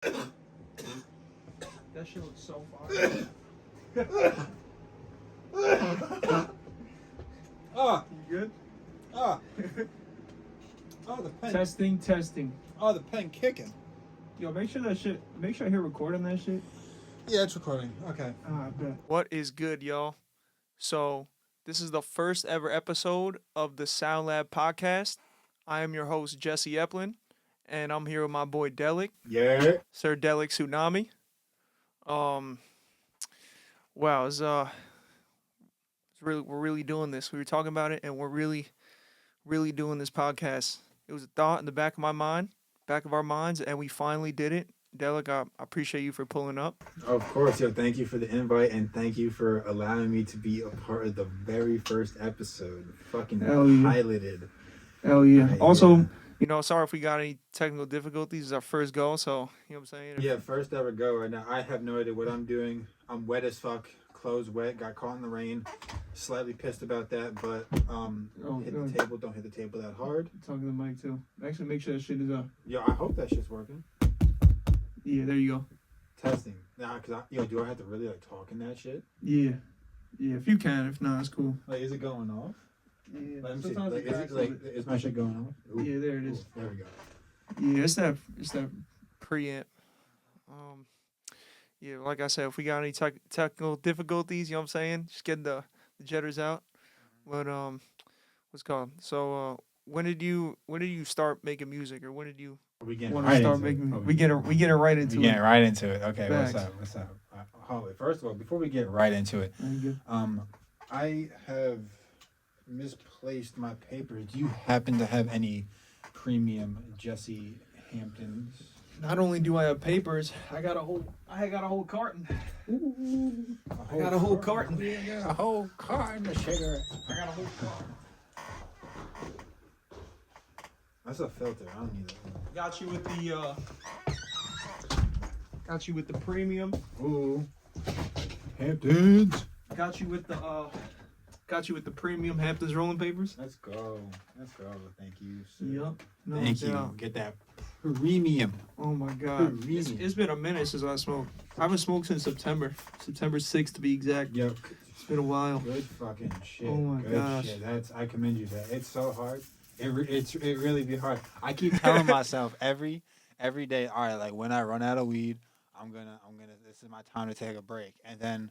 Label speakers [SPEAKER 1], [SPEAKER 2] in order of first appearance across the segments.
[SPEAKER 1] That shit looks so fire.
[SPEAKER 2] Oh,
[SPEAKER 1] You good?
[SPEAKER 2] oh. Oh, the pen.
[SPEAKER 1] Testing.
[SPEAKER 2] Oh, the pen kicking.
[SPEAKER 1] Yo, make sure I hit record on that shit.
[SPEAKER 2] Yeah, it's recording. Okay.
[SPEAKER 1] I bet.
[SPEAKER 3] What is good, y'all? So, this is the first ever episode of the Sound Lab podcast. I am your host, Jesse Eplin, and I'm here with my boy Delic,
[SPEAKER 2] Yeah.
[SPEAKER 3] Sir DeLicXsunami. Wow, we're really doing this. We were talking about it, and we're really doing this podcast. It was a thought in the back of my mind, back of our minds, and we finally did it. Delic, I appreciate you for pulling up.
[SPEAKER 2] Of course, yo. Thank you for the invite, and thank you for allowing me to be a part of the very first episode. Fucking
[SPEAKER 1] Hell yeah.
[SPEAKER 2] piloted.
[SPEAKER 1] Hell yeah.
[SPEAKER 2] Right,
[SPEAKER 1] Also,
[SPEAKER 3] You know, sorry if we got any technical difficulties. It's our first go, so, you know what I'm saying?
[SPEAKER 2] Yeah, first ever go right now. I have no idea what I'm doing. I'm wet as fuck. Clothes wet. Got caught in the rain. Slightly pissed about that, but hit the table. Don't hit the table that hard.
[SPEAKER 1] talking to the mic too. Actually, make sure that shit is up.
[SPEAKER 2] Yo, I hope that shit's working.
[SPEAKER 1] Yeah, there you go.
[SPEAKER 2] Testing. Nah, cause do I have to really like talk in that shit?
[SPEAKER 1] Yeah, if you can. If not, it's cool.
[SPEAKER 2] Like, is it going off?
[SPEAKER 1] Yeah.
[SPEAKER 2] Let me see.
[SPEAKER 1] Sometimes
[SPEAKER 2] Like,
[SPEAKER 1] it cracks a bit.
[SPEAKER 2] is my shit going off? Ooh.
[SPEAKER 1] Yeah, there it is.
[SPEAKER 2] Ooh, there we go.
[SPEAKER 1] Yeah, it's that.
[SPEAKER 3] Preamp. Yeah, like I said, if we got any technical difficulties, you know what I'm saying, just get the jitters out. But what's it called? So when did you start making music, or when did you
[SPEAKER 2] We getting
[SPEAKER 3] want
[SPEAKER 2] right
[SPEAKER 3] to start
[SPEAKER 2] into
[SPEAKER 3] making?
[SPEAKER 2] it.
[SPEAKER 3] We get it right into
[SPEAKER 2] We
[SPEAKER 3] it.
[SPEAKER 2] getting right into it. Okay,
[SPEAKER 1] Facts.
[SPEAKER 2] what's up? Holly, first of all, before we get right into it, I have misplaced my papers. Do you happen to have any premium Jesse Hamptons?
[SPEAKER 3] Not only do I have papers, I got a whole carton. I got a whole carton.
[SPEAKER 2] A whole carton of sugar.
[SPEAKER 3] I got a whole carton.
[SPEAKER 2] That's a filter. I don't need that.
[SPEAKER 3] Got you with the premium.
[SPEAKER 2] Ooh, Hamptons.
[SPEAKER 3] Got you with the premium Hamptons rolling papers.
[SPEAKER 2] Let's go. Thank you, sir.
[SPEAKER 3] Yep. No
[SPEAKER 2] Thank you.
[SPEAKER 3] doubt.
[SPEAKER 2] Get that premium.
[SPEAKER 3] Oh my god.
[SPEAKER 2] Premium.
[SPEAKER 3] It's been a minute since I smoked. I haven't smoked since September 6th to be exact.
[SPEAKER 2] Yep.
[SPEAKER 3] It's been a while.
[SPEAKER 2] Good fucking shit.
[SPEAKER 3] Oh my
[SPEAKER 2] Good
[SPEAKER 3] gosh.
[SPEAKER 2] shit. I commend you for that. It's so hard. It really be hard. I keep telling myself every day, all right, like when I run out of weed, I'm gonna this is my time to take a break. And then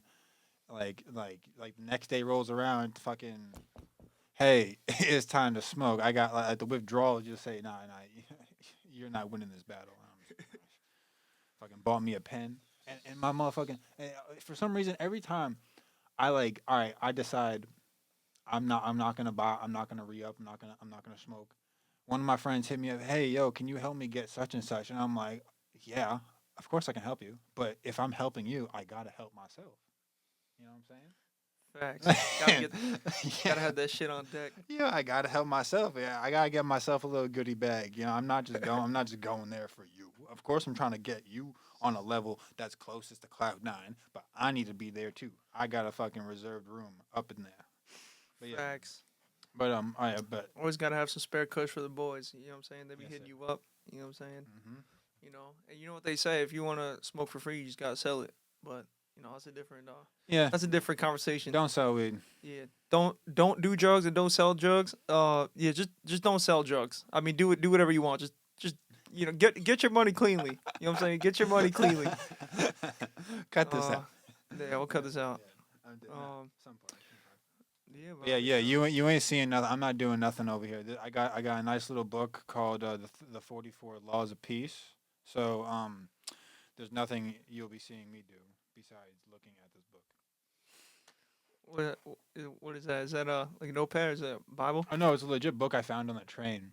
[SPEAKER 2] like the next day rolls around, fucking hey, it's time to smoke. I got like the withdrawal just say, nah, you're not winning this battle. Fucking bought me a pen. And my motherfucking for some reason every time I decide I'm not gonna re-up, I'm not gonna smoke. One of my friends hit me up, hey yo, can you help me get such and such? And I'm like, yeah, of course I can help you. But if I'm helping you, I gotta help myself. You know what I'm saying?
[SPEAKER 3] Facts. Gotta have that shit on deck.
[SPEAKER 2] Yeah, I gotta help myself. Yeah, I gotta get myself a little goodie bag. You know, I'm not just going there for you. Of course, I'm trying to get you on a level that's closest to Cloud9, but I need to be there too. I got a fucking reserved room up in there. But yeah.
[SPEAKER 3] Facts.
[SPEAKER 2] But but
[SPEAKER 3] Always gotta have some spare kush for the boys. You know what I'm saying? They be
[SPEAKER 2] Yes,
[SPEAKER 3] hitting
[SPEAKER 2] sir.
[SPEAKER 3] you up. You know what I'm saying?
[SPEAKER 2] mm-hmm.
[SPEAKER 3] You know, and you know what they say: if you wanna smoke for free, you just gotta sell it. But you know, that's a different conversation.
[SPEAKER 2] Don't sell weed.
[SPEAKER 3] Yeah, don't do drugs and don't sell drugs. Yeah, just don't sell drugs. I mean, do whatever you want. Just you know, get your money cleanly. You know what I'm saying? Get your money cleanly.
[SPEAKER 2] Cut this out.
[SPEAKER 3] Yeah, we'll cut this out.
[SPEAKER 2] Some part.
[SPEAKER 3] Yeah, but
[SPEAKER 2] Yeah. You ain't seeing nothing. I'm not doing nothing over here. I got a nice little book called the 44 Laws of Peace. So there's nothing you'll be seeing me do besides looking at this book.
[SPEAKER 3] What is that? Is that like a notepad? Or is that a Bible?
[SPEAKER 2] Oh no, it's a legit book I found on the train.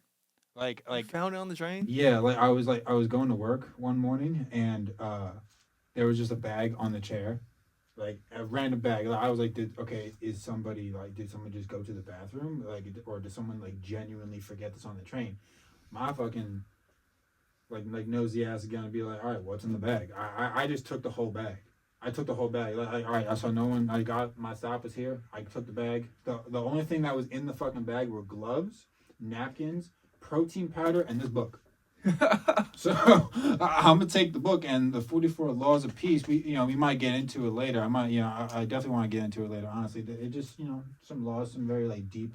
[SPEAKER 2] Like
[SPEAKER 3] You found it on the train?
[SPEAKER 2] yeah, I was going to work one morning and there was just a bag on the chair. Like a random bag. Like, I was like, did someone just go to the bathroom? Like, or did someone like genuinely forget this on the train? My fucking like nosy ass is gonna be like, all right, what's in the bag? I just took the whole bag. I took the whole bag. Like, all right, I saw no one. I got my stop was here. I took the bag. The only thing that was in the fucking bag were gloves, napkins, protein powder, and this book. So I'm gonna take the book and the 44 laws of peace. We might get into it later. I definitely want to get into it later. Honestly, it just, some laws, some very like deep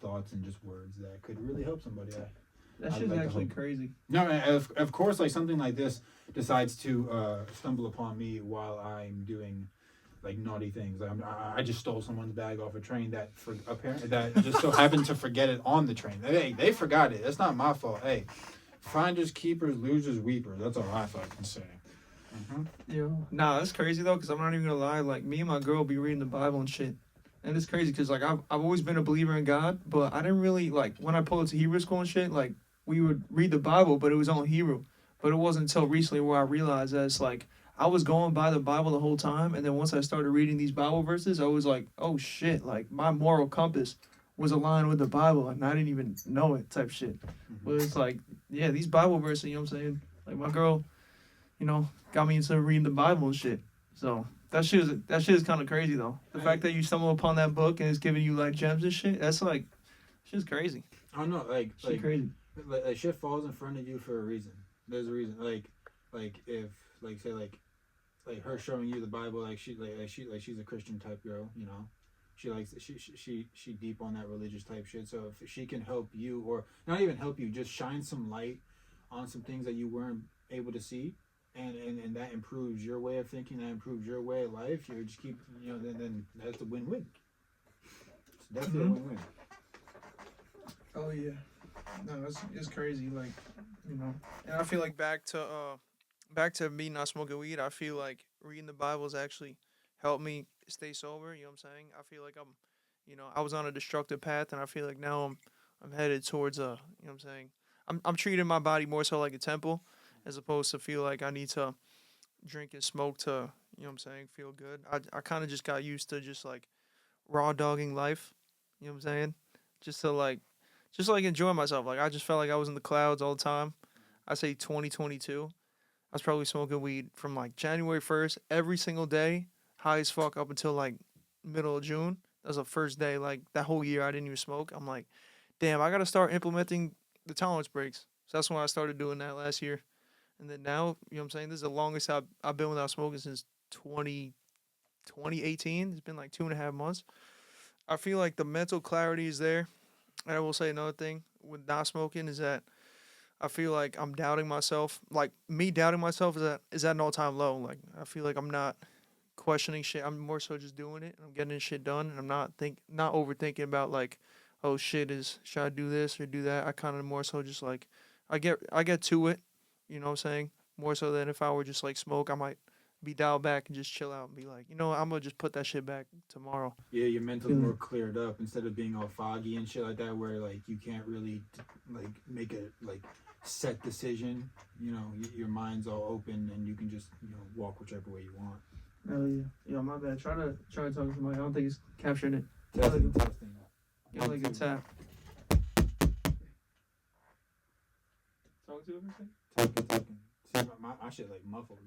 [SPEAKER 2] thoughts and just words that could really help somebody.
[SPEAKER 1] That
[SPEAKER 2] I'd
[SPEAKER 1] shit's
[SPEAKER 2] like to
[SPEAKER 1] actually
[SPEAKER 2] hope.
[SPEAKER 1] crazy.
[SPEAKER 2] No, of course, like something like this decides to stumble upon me while I'm doing like naughty things. I just stole someone's bag off a train that just so happened to forget it on the train. Hey, they forgot it. It's not my fault. Hey, finders keepers, losers weepers. That's all I fucking say. Mm-hmm.
[SPEAKER 1] Yo, nah, that's crazy though, cause I'm not even gonna lie. Like me and my girl be reading the Bible and shit, and it's crazy, cause like I've always been a believer in God, but I didn't really like when I pulled to Hebrew school and shit. Like we would read the Bible, but it was on Hebrew. But it wasn't until recently where I realized that it's like I was going by the Bible the whole time, and then once I started reading these Bible verses, I was like, oh shit, like my moral compass was aligned with the Bible, and I didn't even know it, type shit. But it's like, yeah, these Bible verses, you know what I'm saying? Like my girl, got me into reading the Bible and shit. So that shit is kind of crazy though. The fact that you stumble upon that book and it's giving you like gems and shit, that's like, shit's crazy.
[SPEAKER 2] I don't know,
[SPEAKER 1] Shit crazy.
[SPEAKER 2] like shit falls in front of you for a reason. There's a reason. Like if like say like her showing you the Bible, like she's a Christian type girl, She likes she deep on that religious type shit. So if she can help you, or not even help you, just shine some light on some things that you weren't able to see, and that improves your way of thinking, that improves your way of life. You just keep, then that's a win-win. It's definitely a win-win.
[SPEAKER 1] Oh yeah. No, it's crazy. Like,
[SPEAKER 3] And I feel like back to me not smoking weed, I feel like reading the Bible has actually helped me stay sober. You know what I'm saying? I feel like I was on a destructive path, and I feel like now I'm headed towards you know what I'm saying? I'm treating my body more so like a temple, as opposed to feel like I need to drink and smoke to, you know what I'm saying, feel good. I kind of just got used to just like raw dogging life. You know what I'm saying? Just to like enjoy myself. Like I just felt like I was in the clouds all the time. I say 2022. I was probably smoking weed from like January 1st every single day, high as fuck up until like middle of June. That was the first day, like that whole year I didn't even smoke. I'm like, damn, I gotta start implementing the tolerance breaks. So that's when I started doing that last year. And then now, you know what I'm saying? This is the longest I've been without smoking since 2018. It's been like 2.5 months. I feel like the mental clarity is there. And I will say another thing with not smoking is that I feel like I'm doubting myself. Like me doubting myself is at an all time low. Like I feel like I'm not questioning shit. I'm more so just doing it and I'm getting shit done and I'm not overthinking about like, oh shit, should I do this or do that? I kind of more so just like I get to it, you know what I'm saying? More so than if I were just like smoke, I might be dialed back and just chill out and be like, I'm gonna just put that shit back tomorrow.
[SPEAKER 2] Yeah, your mental's more cleared up instead of being all foggy and shit like that, where like you can't really like make a like set decision. Your mind's all open and you can just walk whichever way you want.
[SPEAKER 1] oh yeah. Yo, my bad. Try to talk to somebody. I don't think it's capturing it.
[SPEAKER 2] Testing.
[SPEAKER 1] Get like a tap. Talk to it for a second.
[SPEAKER 2] Talking. See, my shit like muffled.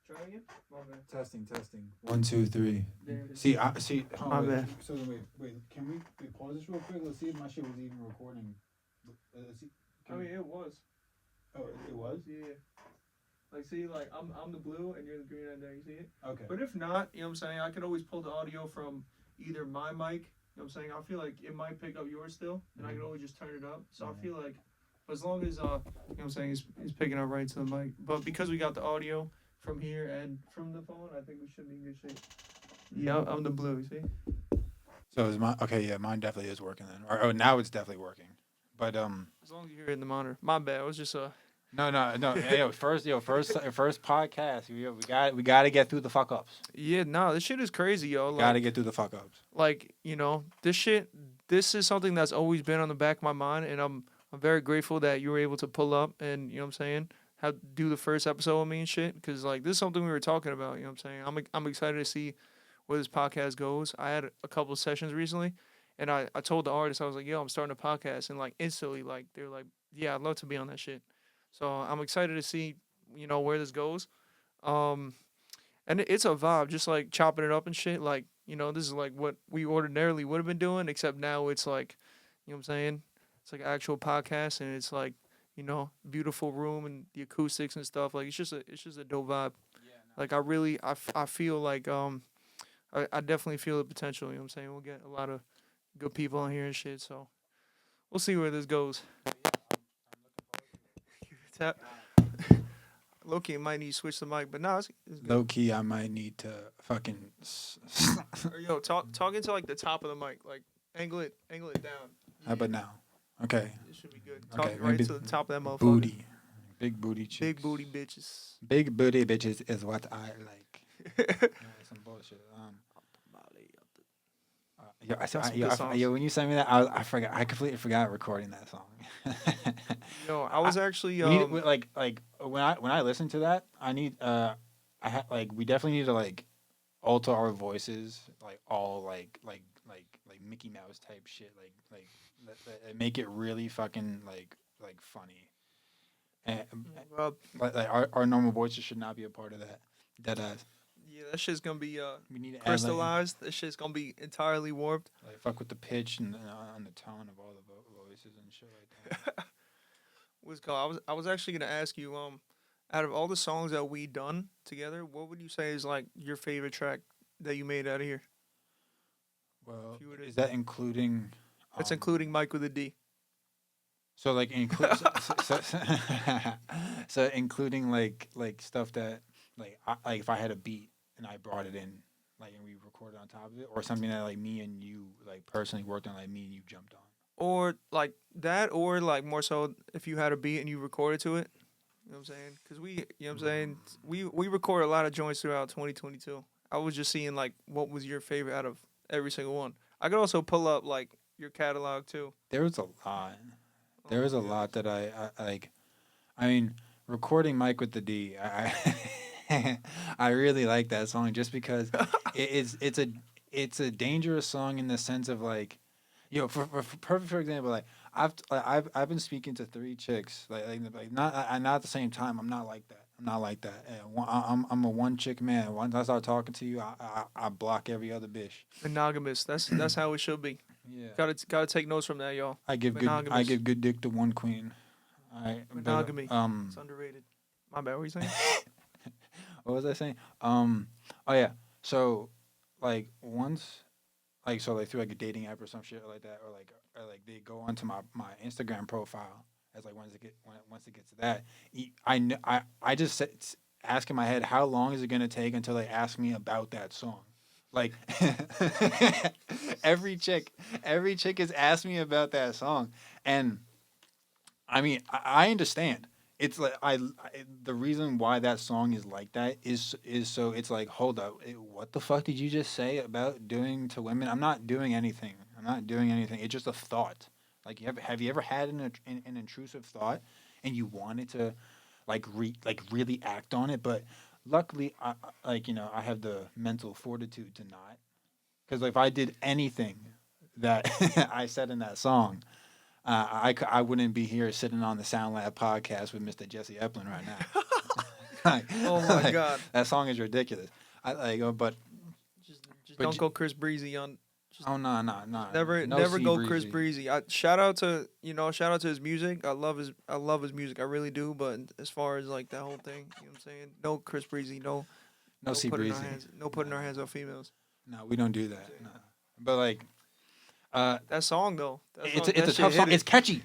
[SPEAKER 1] Try again. My bad.
[SPEAKER 2] Testing. 1, 2, 3.
[SPEAKER 1] There it is.
[SPEAKER 2] See, I see. Oh,
[SPEAKER 1] My
[SPEAKER 2] wait.
[SPEAKER 1] bad.
[SPEAKER 2] So wait. Can we pause this real quick? Let's see if my shit was even recording. Let's see.
[SPEAKER 1] It was.
[SPEAKER 2] Oh, it was.
[SPEAKER 1] Yeah. Like, see, like I'm the blue and you're the green right there. You see it?
[SPEAKER 2] Okay.
[SPEAKER 1] But if not, you know what I'm saying, I could always pull the audio from either my mic. You know what I'm saying? I feel like it might pick up yours still, and I can always just turn it up. So I feel like, as long as you know what I'm saying, it's picking up right to the mic. But because we got the audio from here and from the phone, I think we should be in good shape. Yeah, I'm the blue. You see?
[SPEAKER 2] So is mine okay? Yeah, mine definitely is working then. Or now it's definitely working. But
[SPEAKER 3] As long as you hear it in the monitor. My bad. It was just
[SPEAKER 2] no. Hey, first podcast. We got to get through the fuck ups.
[SPEAKER 3] yeah, no, this shit is crazy, yo.
[SPEAKER 2] Got to get through the fuck ups.
[SPEAKER 3] Like, this is something that's always been on the back of my mind, and I'm very grateful that you were able to pull up and, you know what I'm saying, do the first episode with me and shit, because, like, this is something we were talking about, you know what I'm saying? I'm excited to see where this podcast goes. I had a couple of sessions recently, and I told the artist, I was like, yo, I'm starting a podcast, and, like, instantly, like, they're like, yeah, I'd love to be on that shit. So I'm excited to see, where this goes. And it's a vibe, just like chopping it up and shit. Like, this is like what we ordinarily would have been doing, except now it's like, you know what I'm saying? it's like an actual podcast, and it's like beautiful room and the acoustics and stuff. Like it's just a dope vibe. Like I really I feel like I definitely feel the potential. You know what I'm saying? We'll get a lot of good people on here and shit. So we'll see where this goes. Tap. Loki might need to switch the mic, but no, it's good.
[SPEAKER 2] Low key, I might need to fucking.
[SPEAKER 3] Or, yo, talk into like the top of the mic, like angle it down.
[SPEAKER 2] How about now? Okay.
[SPEAKER 3] It should be good. Talk
[SPEAKER 2] Okay.
[SPEAKER 3] right
[SPEAKER 2] Maybe
[SPEAKER 3] to the top of that motherfucker.
[SPEAKER 2] booty, big booty chicks.
[SPEAKER 3] Big booty bitches.
[SPEAKER 2] Big booty bitches is what I like. Some bullshit. Yo, when you sent me that, I forgot. I completely forgot recording that song.
[SPEAKER 3] Yo, I was actually
[SPEAKER 2] like when I listen to that, I need we definitely need to like alter our voices, like all like Mickey Mouse type shit, make it really fucking like funny. And like our normal voices should not be a part of that. Dead ass.
[SPEAKER 3] yeah, that shit's gonna be
[SPEAKER 2] We need to
[SPEAKER 3] crystallized. That shit's gonna be entirely warped.
[SPEAKER 2] like fuck with the pitch and on the tone of all the voices and shit like that.
[SPEAKER 3] What's it called? I was actually gonna ask you out of all the songs that we done together, what would you say is like your favorite track that you made out of here?
[SPEAKER 2] Well,
[SPEAKER 3] If you were to-
[SPEAKER 2] is that including?
[SPEAKER 3] That's including Mike with a D.
[SPEAKER 2] So like so including like stuff that like if I had a beat and I brought it in like and we recorded on top of it, or something that like me and you like personally worked on, like me and you jumped on.
[SPEAKER 3] Or like that, or like more so if you had a beat and you recorded to it. You know what I'm saying? Because you know what I'm saying? We recorded a lot of joints throughout 2022. I was just seeing like what was your favorite out of every single one. I could also pull up like your catalog too.
[SPEAKER 2] There was a lot. There was a lot that I like. I mean, recording Mike with the D. I really like that song just because it's a dangerous song in the sense of like, for example, like I've been speaking to 3 chicks like not at the same time. I'm not like that. I'm not like that. I'm a one chick man. Once I start talking to you, I block every other bitch.
[SPEAKER 3] Monogamous. That's how it should be.
[SPEAKER 2] Yeah.
[SPEAKER 3] Gotta take notes from that, y'all.
[SPEAKER 2] I give good dick to one queen.
[SPEAKER 3] Monogamy. It's underrated. My bad. What were you saying?
[SPEAKER 2] What was I saying? Oh yeah. So like once so like through like a dating app or some shit like that, or like they go onto my Instagram profile as like once it gets to that, I just ask in my head, how long is it gonna take until they ask me about that song? Like every chick has asked me about that song, and I mean I understand. It's like the reason why that song is like that is so it's like, hold up, what the fuck did you just say about doing to women? I'm not doing anything. It's just a thought. Like have you ever had an intrusive thought and you wanted to like really act on it, but luckily I have the mental fortitude to not, because like, if I did anything that I said in that song, I wouldn't be here sitting on the Sound Lab podcast with Mr. Jesse Epplin right now.
[SPEAKER 3] Oh my god,
[SPEAKER 2] that song is ridiculous. But
[SPEAKER 3] don't go Chris Breezy on.
[SPEAKER 2] No.
[SPEAKER 3] Never go Chris Breezy. Shout out to his music. I love his music. I really do. But as far as like that whole thing, you know what I'm saying? No Chris Breezy. No
[SPEAKER 2] C Breezy.
[SPEAKER 3] Putting our hands on females.
[SPEAKER 2] No, we don't do that. No. But like.
[SPEAKER 3] That song though,
[SPEAKER 2] it's a tough song. It's catchy.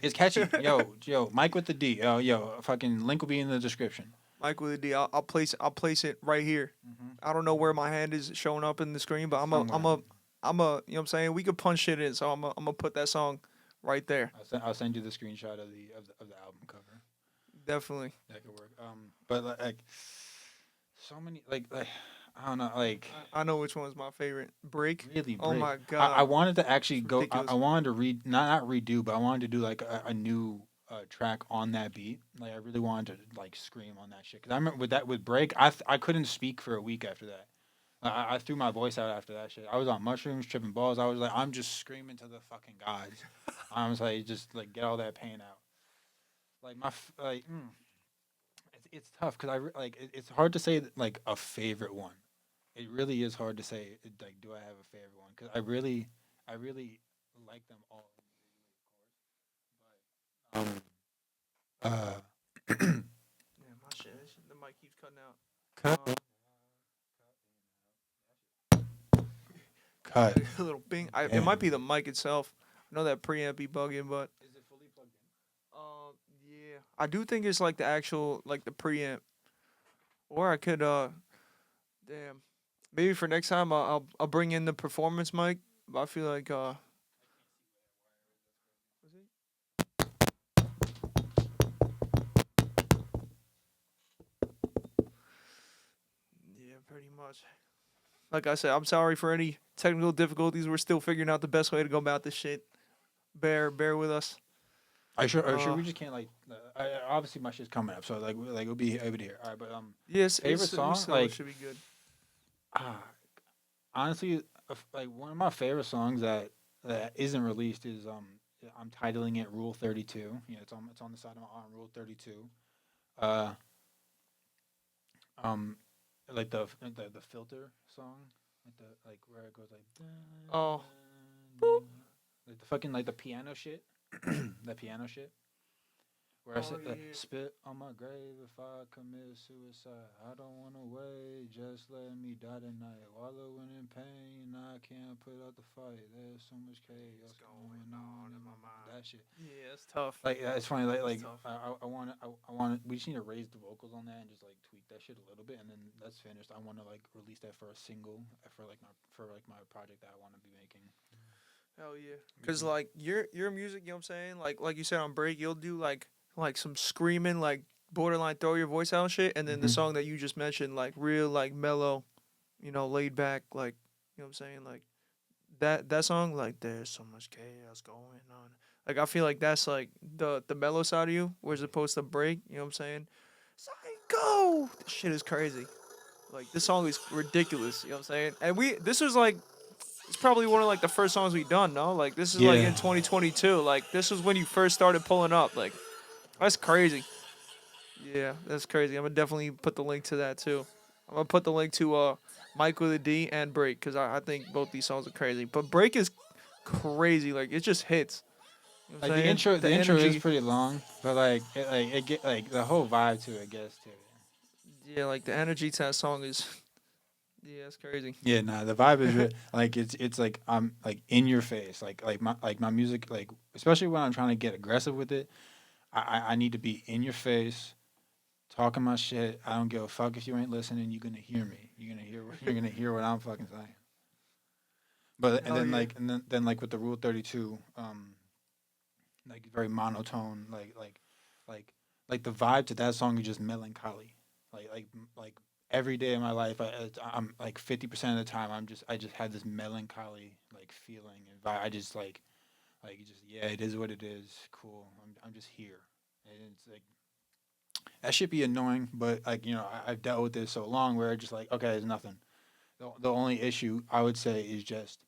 [SPEAKER 2] Yo, Mike with the D. Yo, fucking link will be in the description.
[SPEAKER 3] Mike with a D. I'll place it right here. Mm-hmm. I don't know where my hand is showing up in the screen, but I'm a you know what I'm saying? We could punch shit in, so I'm gonna put that song right there.
[SPEAKER 2] I'll send you the screenshot of the album cover.
[SPEAKER 3] Definitely.
[SPEAKER 2] That could work. But like so many like I don't know, like
[SPEAKER 3] I know which one's my favorite. Break.
[SPEAKER 2] Really, Break.
[SPEAKER 3] Oh my god!
[SPEAKER 2] I wanted to actually go. I wanted to not redo, but I wanted to do like a new track on that beat. Like I really wanted to like scream on that shit. Cause I remember with Break, I couldn't speak for a week after that. I threw my voice out after that shit. I was on mushrooms, tripping balls. I was like, I'm just screaming to the fucking gods. I was like, just like get all that pain out. Like it's tough because it's hard to say like a favorite one. It really is hard to say like, do I have a favorite one? Because I really like them all. Um. Uh.
[SPEAKER 3] Yeah, my shit. The mic keeps cutting out.
[SPEAKER 2] Cut.
[SPEAKER 3] I
[SPEAKER 2] Cut.
[SPEAKER 3] got a little bing. It might
[SPEAKER 2] Damn.
[SPEAKER 3] be the mic itself. I know that preamp be bugging, but
[SPEAKER 2] Is it fully plugged in?
[SPEAKER 3] yeah, I do think it's like the actual like the preamp, or I could damn, maybe for next time I'll bring in the performance mic. But I feel like yeah, pretty much. Like I said, I'm sorry for any technical difficulties. We're still figuring out the best way to go about this shit. Bear with us.
[SPEAKER 2] Are you sure
[SPEAKER 3] Uh,
[SPEAKER 2] we just can't like? Obviously, my shit's coming up, so like we'll be able to hear. All right, but
[SPEAKER 3] yes,
[SPEAKER 2] favorite
[SPEAKER 3] we
[SPEAKER 2] song
[SPEAKER 3] still
[SPEAKER 2] like
[SPEAKER 3] should be good.
[SPEAKER 2] ah, honestly, like one of my favorite songs that isn't released is I'm titling it Rule 32. Yeah, it's on the side of my arm, Rule 32. Uh, um, like the filter song, like where it goes like
[SPEAKER 3] Oh,
[SPEAKER 2] like the fucking like the piano shit, the piano shit. Where I
[SPEAKER 3] oh
[SPEAKER 2] said,
[SPEAKER 3] yeah.
[SPEAKER 2] spit on my grave if I commit suicide. I don't want to wait, just let me die tonight. Wallowing in pain, I can't put up the fight. There's so much chaos going on in my mind. That shit.
[SPEAKER 3] Yeah, it's tough.
[SPEAKER 2] Like, it's funny,
[SPEAKER 3] It's
[SPEAKER 2] like
[SPEAKER 3] tough.
[SPEAKER 2] I want we just need to raise the vocals on that and just like tweak that shit a little bit, and then that's finished. I want to like release that for a single for my project that I want to be making.
[SPEAKER 3] Hell yeah. Cause like your music, you know what I'm saying? Like you said on break, you'll do like some screaming, like borderline throw your voice out and shit, and then the
[SPEAKER 2] Mm-hmm.
[SPEAKER 3] song that you just mentioned, like real like mellow, laid back, like you know what I'm saying? Like that song, like there's so much chaos going on. Like I feel like that's like the mellow side of you, whereas opposed to break, you know what I'm saying? Psycho! This shit is crazy. Like this song is ridiculous, you know what I'm saying? And this was like it's probably one of like the first songs we done, no? Like this is like
[SPEAKER 2] Yeah.
[SPEAKER 3] in 2022. Like this was when you first started pulling up. Like that's crazy. Yeah, that's crazy. I'm gonna definitely put the link to that too. I'm gonna put the link to Mike with a D and Break because I think both these songs are crazy. But Break is crazy. Like it just hits. You know what
[SPEAKER 2] Like
[SPEAKER 3] I'm saying?
[SPEAKER 2] the
[SPEAKER 3] The
[SPEAKER 2] intro is
[SPEAKER 3] energy.
[SPEAKER 2] pretty long, but it get like the whole vibe to it gets to it.
[SPEAKER 3] Yeah, like the energy to that song is. Yeah, it's crazy.
[SPEAKER 2] Yeah, nah, the vibe is real. Like it's like I'm like in your face. Like my music, like especially when I'm trying to get aggressive with it, I need to be in your face, talking my shit. I don't give a fuck if you ain't listening. You're gonna hear me. You're gonna hear what I'm fucking saying. But and
[SPEAKER 3] Hell
[SPEAKER 2] then
[SPEAKER 3] yeah.
[SPEAKER 2] like and then like with the Rule 32, like very monotone, like like the vibe to that song is just melancholy. Like every day of my life, I'm like 50% of the time I just had this melancholy like feeling and vibe. I just like just yeah, it is what it is. Cool. I'm just here, and it's like that should be annoying, but like I've dealt with this so long where it's just like okay, there's nothing. The only issue I would say is just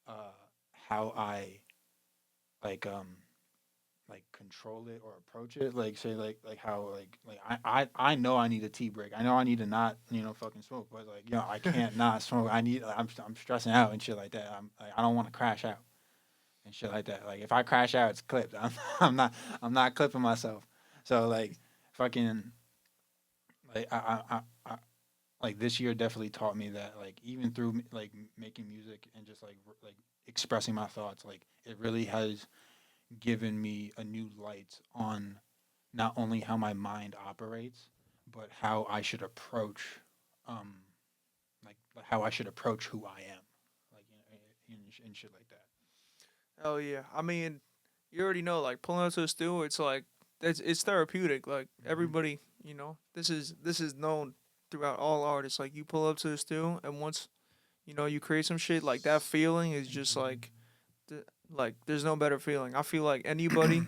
[SPEAKER 2] uh how I like like control it or approach it like say like how like I know I need a tea break. I know I need to not fucking smoke, but like I can't not smoke. I'm stressing out and shit like that. I don't want to crash out and shit like that. Like if I crash out, it's clipped. I'm not clipping myself. So like fucking like like this year definitely taught me that like even through like making music and just like expressing my thoughts, like it really has given me a new light on not only how my mind operates, but how I should approach, um, like how I should approach who I am, like and shit like that.
[SPEAKER 3] Hell yeah. I mean, you already know, like pulling up to the stool, it's like it's therapeutic. Like
[SPEAKER 2] Hmm.
[SPEAKER 3] everybody, this is known throughout all artists. Like you pull up to the stool, and once you create some shit, like that feeling is just like there's no better feeling. I feel like anybody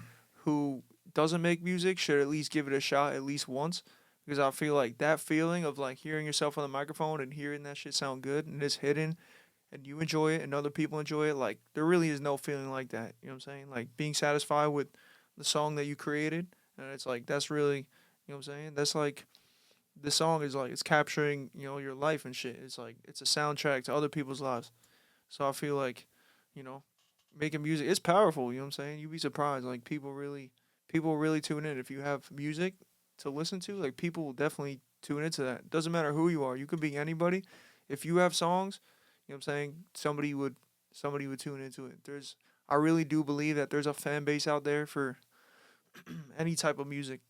[SPEAKER 3] who doesn't make music should at least give it a shot at least once. Because I feel like that feeling of like hearing yourself on the microphone and hearing that shit sound good and it's hidden and you enjoy it and other people enjoy it, like there really is no feeling like that. You know what I'm saying? Like being satisfied with the song that you created, and it's like that's really, what I'm saying? That's like the song is like it's capturing, your life and shit. It's like it's a soundtrack to other people's lives. So I feel like, you know, making music, it's powerful. You know what I'm saying? You'd be surprised. Like people really tune in if you have music to listen to. Like people will definitely tune into that. Doesn't matter who you are. You could be anybody. If you have songs, you know what I'm saying. Somebody would tune into it. I really do believe that there's a fan base out there for any type of music,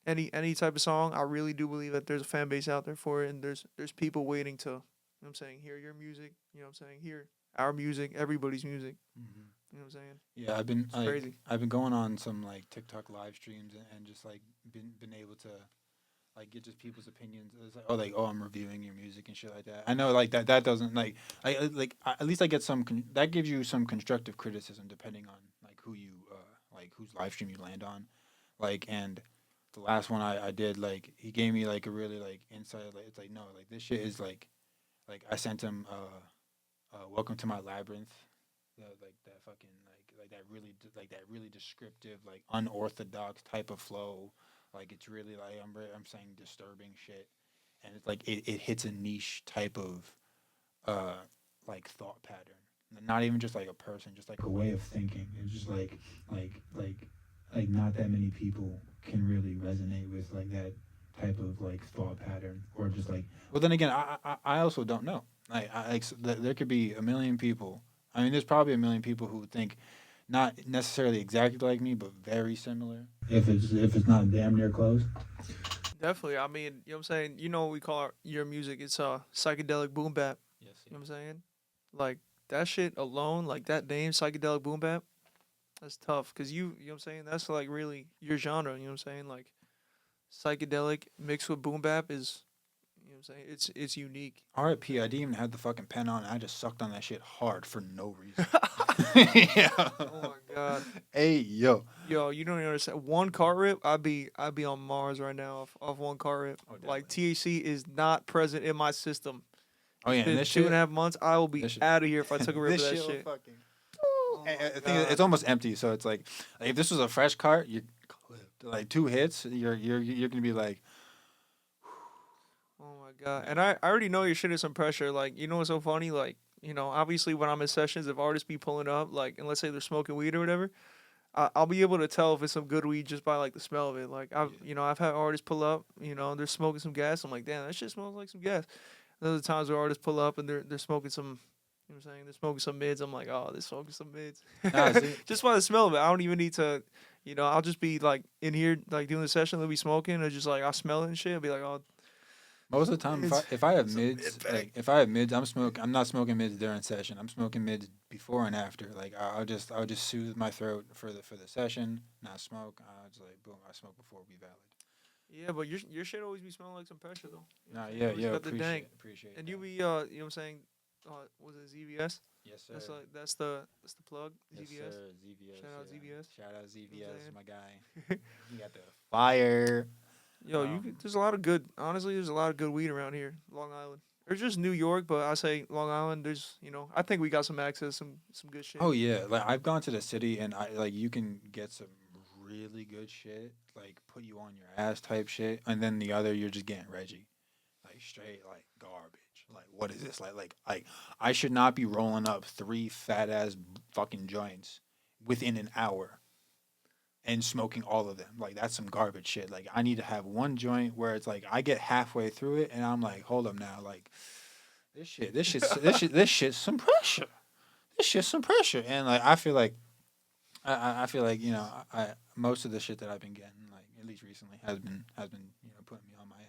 [SPEAKER 3] any type of song. I really do believe that there's a fan base out there for it, and there's people waiting to, you know what I'm saying, hear your music. You know what I'm saying, hear our music, everybody's music.
[SPEAKER 2] Mm-hmm.
[SPEAKER 3] You know what I'm saying?
[SPEAKER 2] Yeah,
[SPEAKER 3] It's crazy.
[SPEAKER 2] I've been going on some like TikTok live streams and just like been able to like get just people's opinions. It's like oh I'm reviewing your music and shit like that. I know like that doesn't at least I get that gives you some constructive criticism depending on like who you like whose live stream you land on, like and the last one I did like he gave me like a really like insight like it's like no like this shit is like I sent him Welcome to My Labyrinth, like that fucking like that really descriptive like unorthodox type of flow. Like it's really like I'm saying disturbing shit, and it's like it hits a niche type of like thought pattern. Not even just like a person, just like a way of thinking. It's just like not that many people can really resonate with like that type of like thought pattern or just like. Well, then again, I also don't know. There could be a million people. I mean, there's probably a million people who think not necessarily exactly like me, but very similar. If it's not damn near close.
[SPEAKER 3] Definitely. I mean, you know what I'm saying? You know what we call your music? It's psychedelic boom bap.
[SPEAKER 2] Yes.
[SPEAKER 3] You know what I'm saying? Like that shit alone, like that name, psychedelic boom bap, that's tough. Cause you know what I'm saying? That's like really your genre. You know what I'm saying? Like psychedelic mixed with boom bap is, you know what I'm saying? It's unique.
[SPEAKER 2] R.I.P. I didn't even have the fucking pen on. I just sucked on that shit hard for no reason. Yeah.
[SPEAKER 3] Oh my god.
[SPEAKER 2] Hey yo.
[SPEAKER 3] Yo, you don't even understand. One car rip, I'd be on Mars right now off one car rip.
[SPEAKER 2] Oh,
[SPEAKER 3] Like
[SPEAKER 2] definitely.
[SPEAKER 3] THC is not present in my system.
[SPEAKER 2] Oh yeah,
[SPEAKER 3] It's
[SPEAKER 2] and
[SPEAKER 3] been
[SPEAKER 2] this
[SPEAKER 3] two
[SPEAKER 2] shit.
[SPEAKER 3] and a half months. I will be
[SPEAKER 2] This shit.
[SPEAKER 3] out of here if I took a rip
[SPEAKER 2] This
[SPEAKER 3] of that
[SPEAKER 2] shit will
[SPEAKER 3] shit.
[SPEAKER 2] fucking.
[SPEAKER 3] Oh
[SPEAKER 2] I
[SPEAKER 3] my
[SPEAKER 2] think it's
[SPEAKER 3] God.
[SPEAKER 2] almost empty, so it's like if this was a fresh cart, you clipped like 2 hits. You're gonna be like,
[SPEAKER 3] Oh my god. And I already know your shit is some pressure. Like, you know what's so funny? Like, you know, obviously when I'm in sessions, if artists be pulling up, like, and let's say they're smoking weed or whatever, I'll be able to tell if it's some good weed just by like the smell of it. Like, I've had artists pull up, you know, they're smoking some gas. I'm like, damn, that shit smells like some gas. There's times where artists pull up and they're smoking some. You know what I'm saying? They're smoking some mids. I'm like, oh, they're smoking some mids.
[SPEAKER 2] nah, see,
[SPEAKER 3] Just by the smell of it. I don't even need to, I'll just be like in here, like doing the session, they'll be smoking, or just like I'll smell it and shit. I'll be like, oh,
[SPEAKER 2] most of the time, if I have
[SPEAKER 3] some mid
[SPEAKER 2] mids,
[SPEAKER 3] pack.
[SPEAKER 2] like if I have mids, I'm not smoking mids during session. I'm smoking mids before and after. Like I'll just soothe my throat for the session, not smoke. I'll just like boom, I smoke before we valid.
[SPEAKER 3] Yeah, but your shit always be smelling like some pressure though. You know what
[SPEAKER 2] Nah,
[SPEAKER 3] I'm saying?
[SPEAKER 2] yeah,
[SPEAKER 3] Always
[SPEAKER 2] yeah,
[SPEAKER 3] got the dank.
[SPEAKER 2] appreciate
[SPEAKER 3] And
[SPEAKER 2] that.
[SPEAKER 3] you be you know what I'm saying? Was it ZVS?
[SPEAKER 2] Yes, sir.
[SPEAKER 3] That's the plug.
[SPEAKER 2] Yes,
[SPEAKER 3] ZVS.
[SPEAKER 2] sir. ZVS.
[SPEAKER 3] Shout out
[SPEAKER 2] yeah.
[SPEAKER 3] ZVS.
[SPEAKER 2] Shout out
[SPEAKER 3] You know what I'm
[SPEAKER 2] ZVS,
[SPEAKER 3] saying?
[SPEAKER 2] my guy. You got the fire.
[SPEAKER 3] Yo, there's a lot of good. Honestly, there's a lot of good weed around here, Long Island. Or just New York, but I say Long Island. There's, I think we got some access, some good shit.
[SPEAKER 2] Oh yeah, like I've gone to the city and I like you can get some really good shit, like put you on your ass type shit, and then the other you're just getting Reggie, like straight like garbage. Like what is this like I should not be rolling up 3 fat ass fucking joints within an hour and smoking all of them. Like that's some garbage shit. Like I need to have one joint where it's like I get halfway through it and I'm like, hold up now, like this shit's some pressure. This shit's some pressure. And like I feel like I most of the shit that I've been getting like at least recently has been putting me on my ass.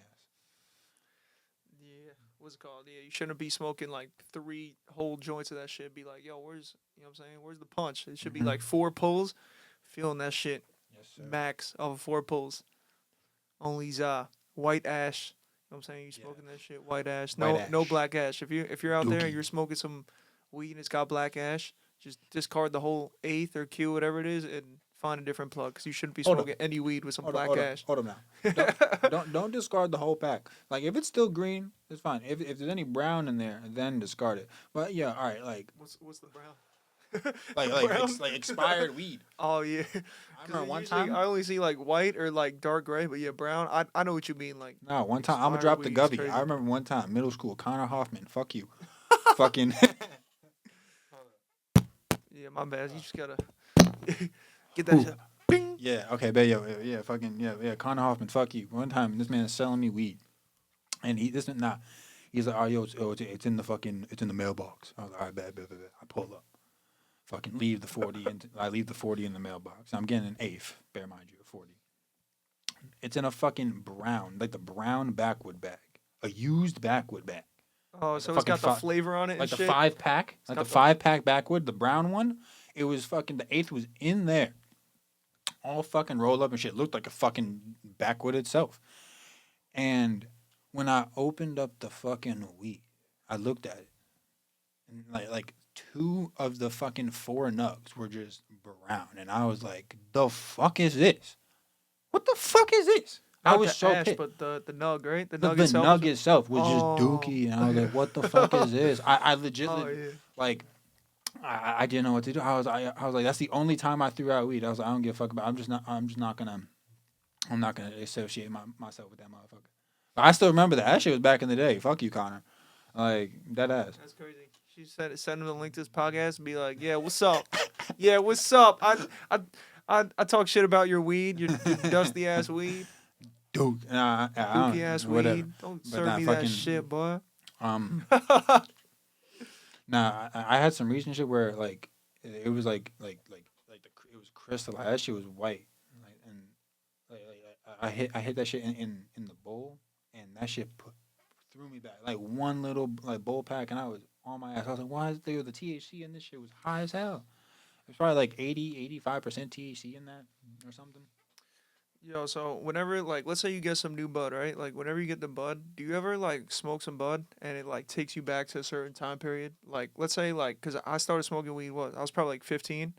[SPEAKER 3] Yeah, what's it called? Yeah, you shouldn't be smoking like 3 whole joints of that shit. Be like, yo, where's, you know what I'm saying? Where's the punch? It should be
[SPEAKER 2] Mhm.
[SPEAKER 3] like 4 pulls. Feeling that shit
[SPEAKER 2] Yes sir.
[SPEAKER 3] max of 4 pulls. Only white ash. You know what I'm saying? You
[SPEAKER 2] Yeah.
[SPEAKER 3] smoking that shit white ash.
[SPEAKER 2] White
[SPEAKER 3] No
[SPEAKER 2] ash.
[SPEAKER 3] black ash. If you're out there and
[SPEAKER 2] Dookie.
[SPEAKER 3] you're smoking some weed and it's got black ash, just discard the whole eighth or Q, whatever it is, and find a different plug because you shouldn't be
[SPEAKER 2] Hold up.
[SPEAKER 3] smoking any weed with some
[SPEAKER 2] Hold up,
[SPEAKER 3] black
[SPEAKER 2] hold up,
[SPEAKER 3] ash.
[SPEAKER 2] hold up now. Don't discard the whole pack. Like if it's still green, it's fine. If there's any brown in there, then discard it. But yeah, all right, like
[SPEAKER 3] What's the brown?
[SPEAKER 2] like expired weed.
[SPEAKER 3] Oh yeah.
[SPEAKER 2] I remember one
[SPEAKER 3] Usually
[SPEAKER 2] time.
[SPEAKER 3] I only see like white or like dark gray, but yeah, brown. I know what you mean. Like
[SPEAKER 2] No, one time I'm gonna
[SPEAKER 3] expired
[SPEAKER 2] drop the
[SPEAKER 3] weed's
[SPEAKER 2] gubby.
[SPEAKER 3] crazy.
[SPEAKER 2] I remember one time, middle school, Connor Hoffman. Fuck you. Fucking.
[SPEAKER 3] Yeah, my bad. You just gotta get
[SPEAKER 2] Who?
[SPEAKER 3] that shit. Bing.
[SPEAKER 2] Yeah, okay, but yeah, fucking yeah. Connor Hoffman, fuck you. One time, this man is selling me weed, and he's like, oh yo, it's in the fucking, it's in the mailbox. I was like, all right, bad. I pull up, fucking leave the 40, and I leave the 40 in the mailbox. I'm getting an eighth, bear mind you, a 40. It's in a fucking brown, like the brown backwood bag, a used backwood bag,
[SPEAKER 3] Oh,
[SPEAKER 2] like the
[SPEAKER 3] so it's
[SPEAKER 2] fucking
[SPEAKER 3] got the flavor on it and
[SPEAKER 2] like the
[SPEAKER 3] shit.
[SPEAKER 2] 5 pack,
[SPEAKER 3] It's
[SPEAKER 2] like the
[SPEAKER 3] got the
[SPEAKER 2] 5 pack backwood, the brown one. It was fucking, the eighth was in there, all fucking rolled up and shit. Looked like a fucking backwood itself. And when I opened up the fucking weed, I looked at it, and like two of the fucking four nugs were just brown, and I was like, "The fuck is this? What the fuck is this?" I
[SPEAKER 3] not
[SPEAKER 2] was
[SPEAKER 3] the
[SPEAKER 2] so
[SPEAKER 3] ash,
[SPEAKER 2] pissed.
[SPEAKER 3] but the nug, right? The
[SPEAKER 2] The,
[SPEAKER 3] nug
[SPEAKER 2] the
[SPEAKER 3] itself is.
[SPEAKER 2] nug itself was just
[SPEAKER 3] Oh.
[SPEAKER 2] dookie, and I was like, "What the fuck is this?" I legit
[SPEAKER 3] Oh yeah.
[SPEAKER 2] like I didn't know what to do. I was like, that's the only time I threw out weed. I was like, I don't give a fuck about. I'm just not gonna. I'm not gonna associate myself with that motherfucker. But I still remember that. That shit was back in the day. Fuck you, Connor. Like that ass.
[SPEAKER 3] That's crazy. She said send him the link to this podcast and be like, yeah, what's up? Yeah, what's up? I talk shit about your weed, your dusty ass weed,
[SPEAKER 2] Dude, I
[SPEAKER 3] dookie
[SPEAKER 2] don't.
[SPEAKER 3] ass
[SPEAKER 2] Whatever.
[SPEAKER 3] weed. Don't
[SPEAKER 2] But
[SPEAKER 3] serve
[SPEAKER 2] nah,
[SPEAKER 3] me that
[SPEAKER 2] fucking.
[SPEAKER 3] shit, boy.
[SPEAKER 2] Um. Nah, I had some recent shit where like it was it was crystal. That shit was white. Like and I hit that shit in the bowl, and that shit threw me back. Like one little like bowl pack, and I was on my ass. I was like, why is there the THC in this shit was high as hell? It was probably like 85% THC in that or something.
[SPEAKER 3] Yo, so whenever like let's say you get some new bud, right? Like whenever you get the bud, do you ever like smoke some bud and it like takes you back to a certain time period? Like let's say like cuz I started smoking weed I was probably like 15.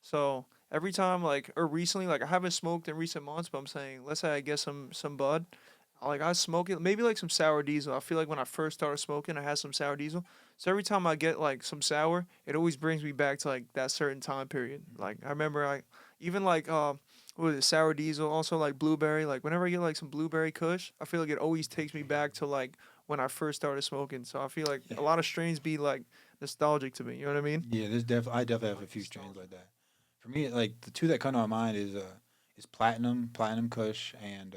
[SPEAKER 3] So every time like or recently like I haven't smoked in recent months, but I'm saying let's say I get some bud, like I smoke it maybe like some sour diesel. I feel like when I first started smoking, I had some sour diesel. So every time I get like some sour, it always brings me back to like that certain time period. Like I remember I even like what was it, sour diesel, also like blueberry. Like whenever I get like some blueberry kush, I feel like it always takes me back to like when I first started smoking. So I feel like
[SPEAKER 2] Yeah.
[SPEAKER 3] a lot of strains be like nostalgic to me. You know what I mean?
[SPEAKER 2] Yeah, I definitely have a few strains like that. For me, like the two that come to my mind is platinum Kush, and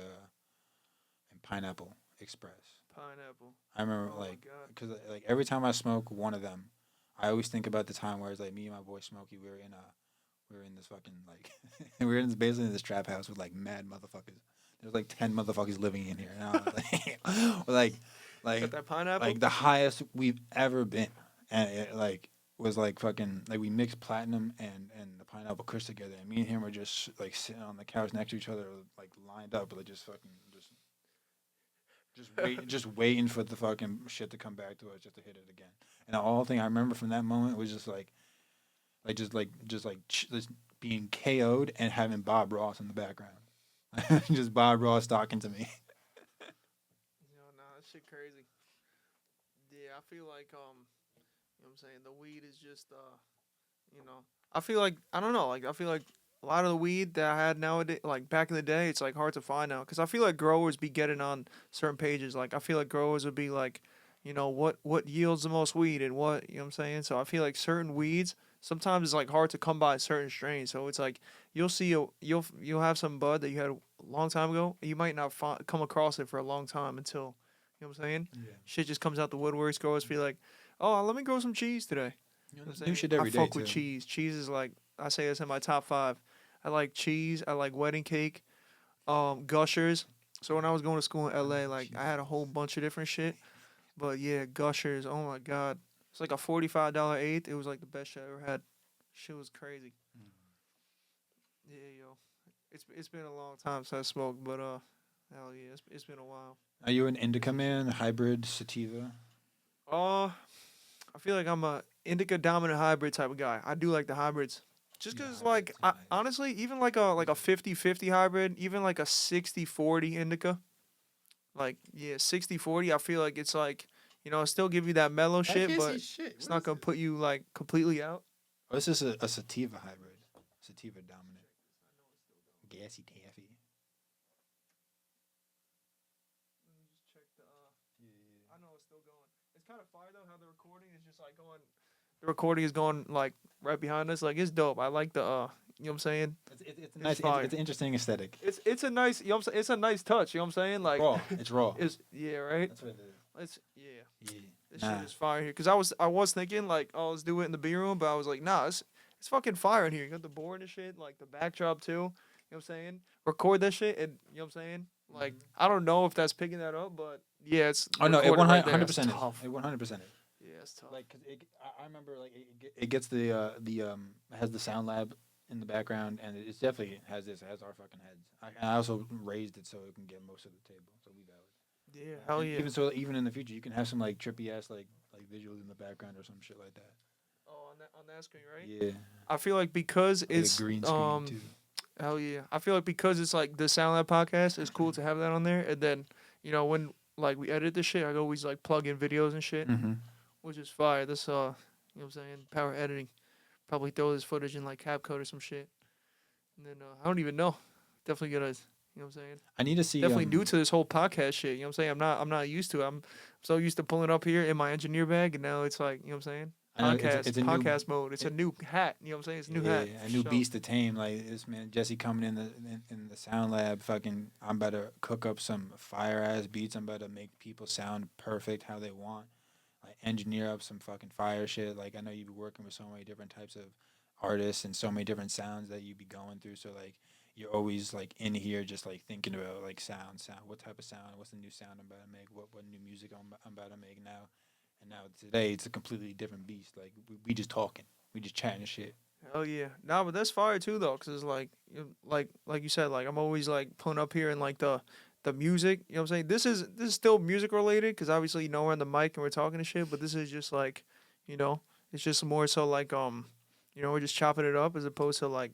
[SPEAKER 2] pineapple express.
[SPEAKER 3] Pineapple.
[SPEAKER 2] I remember
[SPEAKER 3] Oh my
[SPEAKER 2] like
[SPEAKER 3] god.
[SPEAKER 2] because like every time I smoke one of them, I always think about the time where it's like me and my boy Smokey, we were in this fucking like we were in this basically in this trap house with like mad motherfuckers. There's like 10 motherfuckers living in here, and I was like
[SPEAKER 3] Got
[SPEAKER 2] like
[SPEAKER 3] that pineapple?
[SPEAKER 2] like the highest we've ever been, and it like was like fucking like we mixed platinum and the pineapple kush together, and me and him were just like sitting on the couch next to each other, like lined up, like just fucking just waiting for the fucking shit to come back to us just to hit it again. And the only thing I remember from that moment was just being KO'd and having Bob Ross in the background, just Bob Ross talking to me.
[SPEAKER 3] Yo, nah, that shit crazy. Yeah, I feel like you know what I'm saying, the weed is just you know, I feel like I don't know, like I feel like a lot of the weed that I had nowadays, like back in the day, it's like hard to find now because I feel like growers be getting on certain pages. Like I feel like growers would be like, you know, what yields the most weed and what you know what I'm saying. So I feel like certain weeds sometimes it's like hard to come by certain strains. So it's like you'll have some bud that you had a long time ago. You might not come across it for a long time until you know what I'm saying.
[SPEAKER 2] Yeah.
[SPEAKER 3] Shit just comes out the woodworks. Growers feel like, oh, let me grow some cheese today.
[SPEAKER 2] You know,
[SPEAKER 3] You know what
[SPEAKER 2] there's
[SPEAKER 3] I'm
[SPEAKER 2] new
[SPEAKER 3] saying?
[SPEAKER 2] shit
[SPEAKER 3] I
[SPEAKER 2] every day
[SPEAKER 3] fuck with
[SPEAKER 2] too.
[SPEAKER 3] cheese. Cheese is like I say it's in my top five. I like cheese. I like wedding cake. Gushers. So when I was going to school in LA, like I had a whole bunch of different shit. But yeah, Gushers. Oh my god, it's like a $45 eighth. It was like the best shit I ever had. Shit was crazy. Yeah, yo. It's been a long time since I smoked, but hell yeah, it's been a while.
[SPEAKER 2] Are you an indica man, hybrid, sativa?
[SPEAKER 3] Uh, I feel like I'm a indica dominant hybrid type of guy. I do like the hybrids. Just
[SPEAKER 2] Yeah,
[SPEAKER 3] cause
[SPEAKER 2] hybrids
[SPEAKER 3] like
[SPEAKER 2] are nice.
[SPEAKER 3] honestly, even like a 50-50 hybrid, even like a 60-40 indica, like yeah, 60-40, I feel like it's like, you know, it still give you that mellow
[SPEAKER 2] I
[SPEAKER 3] shit,
[SPEAKER 2] can't see
[SPEAKER 3] but
[SPEAKER 2] shit.
[SPEAKER 3] it's
[SPEAKER 2] What
[SPEAKER 3] not
[SPEAKER 2] is
[SPEAKER 3] gonna
[SPEAKER 2] this?
[SPEAKER 3] put you like completely out.
[SPEAKER 2] Oh, this is a sativa hybrid. Sativa dominant. Gassy taffy.
[SPEAKER 3] Let me just check the I know it's still going. It's kind of fire though how the recording is just like going the recording is going like right behind us. Like it's dope. I like the you know what I'm saying?
[SPEAKER 2] It's a
[SPEAKER 3] It's
[SPEAKER 2] nice,
[SPEAKER 3] fire.
[SPEAKER 2] it's an interesting aesthetic.
[SPEAKER 3] It's a nice, you know what I'm saying? It's a nice touch, you know what I'm saying? Like
[SPEAKER 2] Raw. It's raw.
[SPEAKER 3] it's yeah, right?
[SPEAKER 2] That's what it is.
[SPEAKER 3] It's yeah.
[SPEAKER 2] Yeah.
[SPEAKER 3] This
[SPEAKER 2] Nah.
[SPEAKER 3] shit is fire here. Cause I was thinking like, oh, let's do it in the B room, but I was like, nah, it's fucking fire in here. You got the board and shit, like the backdrop too. You know what I'm saying? Record that shit, and you know what I'm saying? Like I don't know if that's picking that up, but yeah, it's
[SPEAKER 2] Oh no, it
[SPEAKER 3] recorded right there.
[SPEAKER 2] 100%
[SPEAKER 3] It's
[SPEAKER 2] is.
[SPEAKER 3] tough.
[SPEAKER 2] It 100% is.
[SPEAKER 3] Yeah, it's tough.
[SPEAKER 2] Like, 'cause I remember like it gets the it has the sound lab in the background, and it's definitely it has our fucking heads. I also raised it so it can get most of the table, so we valid.
[SPEAKER 3] Yeah, hell
[SPEAKER 2] And
[SPEAKER 3] yeah.
[SPEAKER 2] even in the future, you can have some like trippy ass like visuals in the background or some shit like that.
[SPEAKER 3] Oh, on that screen, right?
[SPEAKER 2] Yeah,
[SPEAKER 3] I feel like because
[SPEAKER 2] like
[SPEAKER 3] it's
[SPEAKER 2] a green screen too.
[SPEAKER 3] hell yeah. I feel like because it's like the Sound Lab podcast, it's cool to have that on there. And then, when like we edit this shit, I always like plug in videos and shit,
[SPEAKER 2] Mm-hmm.
[SPEAKER 3] which is fire. This you know what I'm saying? Power editing. Probably throw this footage in like CapCut or some shit. And then I don't even know. Definitely gonna you know what I'm saying?
[SPEAKER 2] I need to see.
[SPEAKER 3] Definitely new to this whole podcast shit. You know what I'm saying? I'm not used to it. I'm so used to pulling up here in my engineer bag, and now it's like, you know what I'm saying?
[SPEAKER 2] I know
[SPEAKER 3] Podcast mode. It's a new hat. You know what I'm saying? It's a new hat.
[SPEAKER 2] a new
[SPEAKER 3] So,
[SPEAKER 2] beast to tame. Like this man Jesse coming in the sound lab. Fucking, I'm about to cook up some fire ass beats. I'm about to make people sound perfect how they want. Like engineer up some fucking fire shit. Like I know you be working with so many different types of artists and so many different sounds that you be going through. So like you're always like in here just like thinking about like sound. What type of sound? What's the new sound I'm about to make? What new music I'm about to make now? And now today it's a completely different beast. Like we just talking, we just chatting and shit.
[SPEAKER 3] hell yeah. Nah, but that's fire too though, cause it's like, like you said, like I'm always like pulling up here and like the music. You know what I'm saying? This is still music related, cause obviously we're on the mic and we're talking and shit. But this is just like, it's just more so like we're just chopping it up as opposed to like,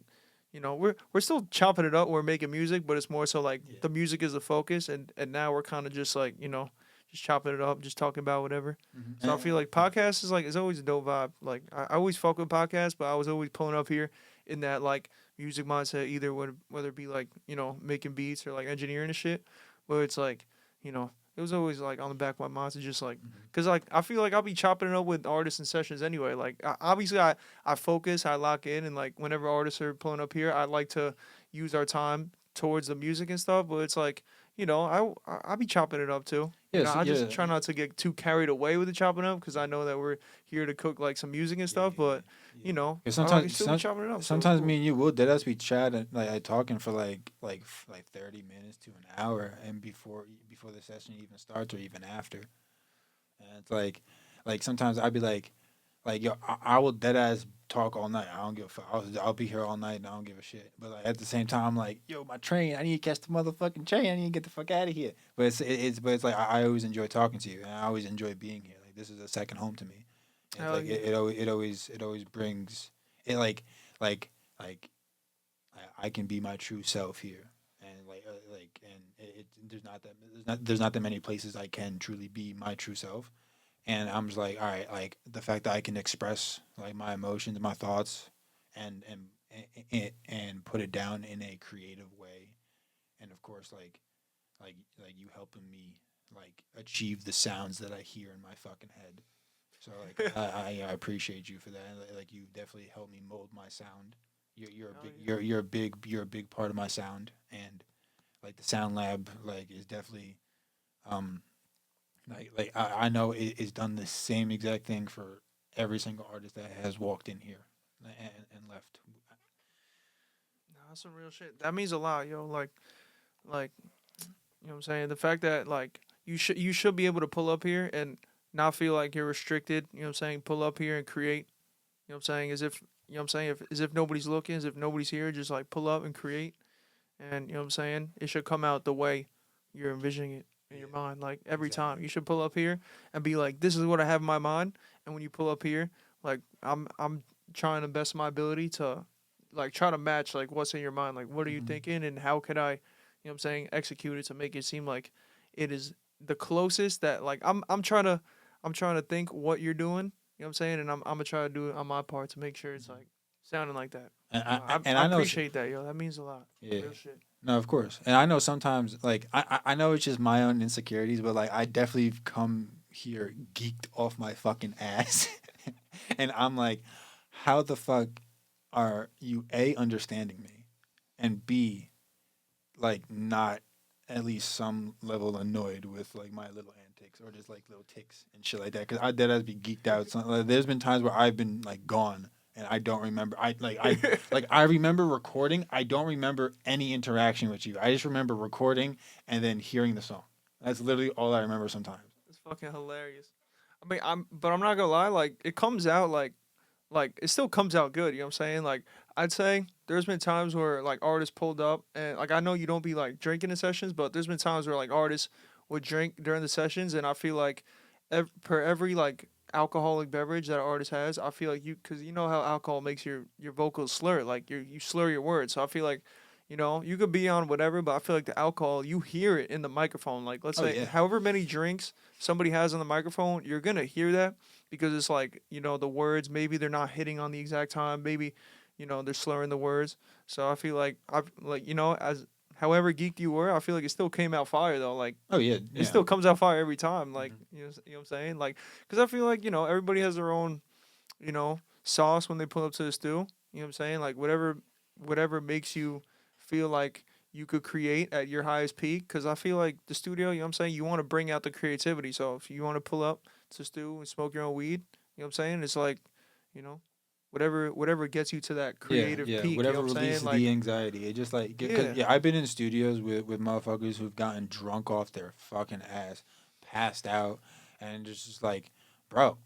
[SPEAKER 3] we're still chopping it up. We're making music, but it's more so like
[SPEAKER 2] Yeah.
[SPEAKER 3] the music is the focus, and now we're kind of just like just chopping it up, just talking about whatever. So I feel like podcast is like it's always a dope vibe. Like I always fuck with podcasts, but I was always pulling up here in that like music mindset, either whether it be like making beats or like engineering and shit. But it's like it was always like on the back of my mind to just like because like I feel like I'll be chopping it up with artists in sessions anyway. Like obviously I focus, I lock in, and like whenever artists are pulling up here, I like to use our time towards the music and stuff. But it's like I be chopping it up too.
[SPEAKER 2] Yes,
[SPEAKER 3] I just try not to get too carried away with the chopping up because I know that we're here to cook like some music and stuff. But
[SPEAKER 2] Yeah,
[SPEAKER 3] I
[SPEAKER 2] sometimes
[SPEAKER 3] still be chopping it up. so
[SPEAKER 2] sometimes
[SPEAKER 3] cool.
[SPEAKER 2] me and you will deadass be chatting like talking for like 30 minutes to an hour, and before the session even starts or even after. And it's like sometimes I'd be like yo, I will deadass talk all night. I don't give a fuck. I'll be here all night and I don't give a shit. But like at the same time, I'm like, yo, my train. I need to catch the motherfucking train. I need to get the fuck out of here. But it's like I always enjoy talking to you, and I always enjoy being here. Like this is a second home to me. And it's
[SPEAKER 3] Hell
[SPEAKER 2] like
[SPEAKER 3] yeah.
[SPEAKER 2] it always brings it like I can be my true self here, and and there's not that many places I can truly be my true self. And I'm just like, all right, like the fact that I can express like my emotions, my thoughts, and put it down in a creative way, and of course, like you helping me like achieve the sounds that I hear in my fucking head. So like I appreciate you for that. Like you definitely helped me mold my sound. You're a
[SPEAKER 3] Hell
[SPEAKER 2] big
[SPEAKER 3] yeah.
[SPEAKER 2] you're a big part of my sound, and like the sound lab like is definitely um I know it's done the same exact thing for every single artist that has walked in here and left.
[SPEAKER 3] Nah, that's some real shit. That means a lot, yo. Like you know what I'm saying? The fact that like you should be able to pull up here and not feel like you're restricted. You know what I'm saying? Pull up here and create. You know what I'm saying? As if you know what I'm saying? As if nobody's looking, as if nobody's here. Just like pull up and create. And you know what I'm saying? It should come out the way you're envisioning it in your mind. Like every
[SPEAKER 2] Exactly.
[SPEAKER 3] time, you should pull up here and be like, "This is what I have in my mind." And when you pull up here, like I'm trying the best of my ability to, like, try to match like what's in your mind. Like, what are you
[SPEAKER 2] Mhm.
[SPEAKER 3] thinking, and how could I, what I'm saying, execute it to make it seem like it is the closest that like I'm trying to think what you're doing. You know what I'm saying, and I'm gonna try to do it on my part to make sure it's like sounding like that.
[SPEAKER 2] And
[SPEAKER 3] I
[SPEAKER 2] I know
[SPEAKER 3] appreciate that, yo. That means a lot.
[SPEAKER 2] yeah.
[SPEAKER 3] Real shit.
[SPEAKER 2] No, of course. And I know sometimes, like, I know it's just my own insecurities, but, like, I definitely come here geeked off my fucking ass. And I'm like, how the fuck are you A, understanding me, and B, like not at least some level annoyed with like my little antics or just like little ticks and shit like that? Because I dead as be geeked out. So, like, there's been times where I've been like gone and I don't remember. I remember recording. I don't remember any interaction with you. I just remember recording and then hearing the song. That's literally all I remember sometimes.
[SPEAKER 3] It's fucking hilarious. I mean, but I'm not gonna lie. Like, it comes out like it still comes out good. You know what I'm saying? Like, I'd say there's been times where like artists pulled up and like I know you don't be like drinking in sessions, but there's been times where like artists would drink during the sessions, and I feel like per every like alcoholic beverage that an artist has, I feel like because you know how alcohol makes your vocals slur, like you slur your words. So I feel like. You know, you could be on whatever, but I feel like the alcohol, you hear it in the microphone. Like, let's
[SPEAKER 2] Oh
[SPEAKER 3] say,
[SPEAKER 2] yeah.
[SPEAKER 3] however many drinks somebody has on the microphone, you're gonna hear that because it's like the words maybe they're not hitting on the exact time, maybe they're slurring the words. So I feel like I've like as however geeked you were, I feel like it still came out fire though. Like
[SPEAKER 2] Oh yeah.
[SPEAKER 3] it
[SPEAKER 2] Yeah.
[SPEAKER 3] still comes out fire every time. Like
[SPEAKER 2] Mhm.
[SPEAKER 3] you know what I'm saying? Like because I feel like everybody has their own sauce when they pull up to the stew. You know what I'm saying? Like whatever makes you feel like you could create at your highest peak. Because I feel like the studio, what I'm saying, you want to bring out the creativity. So if you want to pull up to the stew and smoke your own weed, what I'm saying, it's like, you know, whatever gets you to that
[SPEAKER 2] Yeah,
[SPEAKER 3] creative
[SPEAKER 2] yeah.
[SPEAKER 3] peak. You know
[SPEAKER 2] Whatever
[SPEAKER 3] what I'm saying?
[SPEAKER 2] releases
[SPEAKER 3] Like
[SPEAKER 2] the anxiety. It just like, cause,
[SPEAKER 3] yeah,
[SPEAKER 2] yeah, I've been in studios with motherfuckers who've gotten drunk off their fucking ass, passed out, and just like, bro,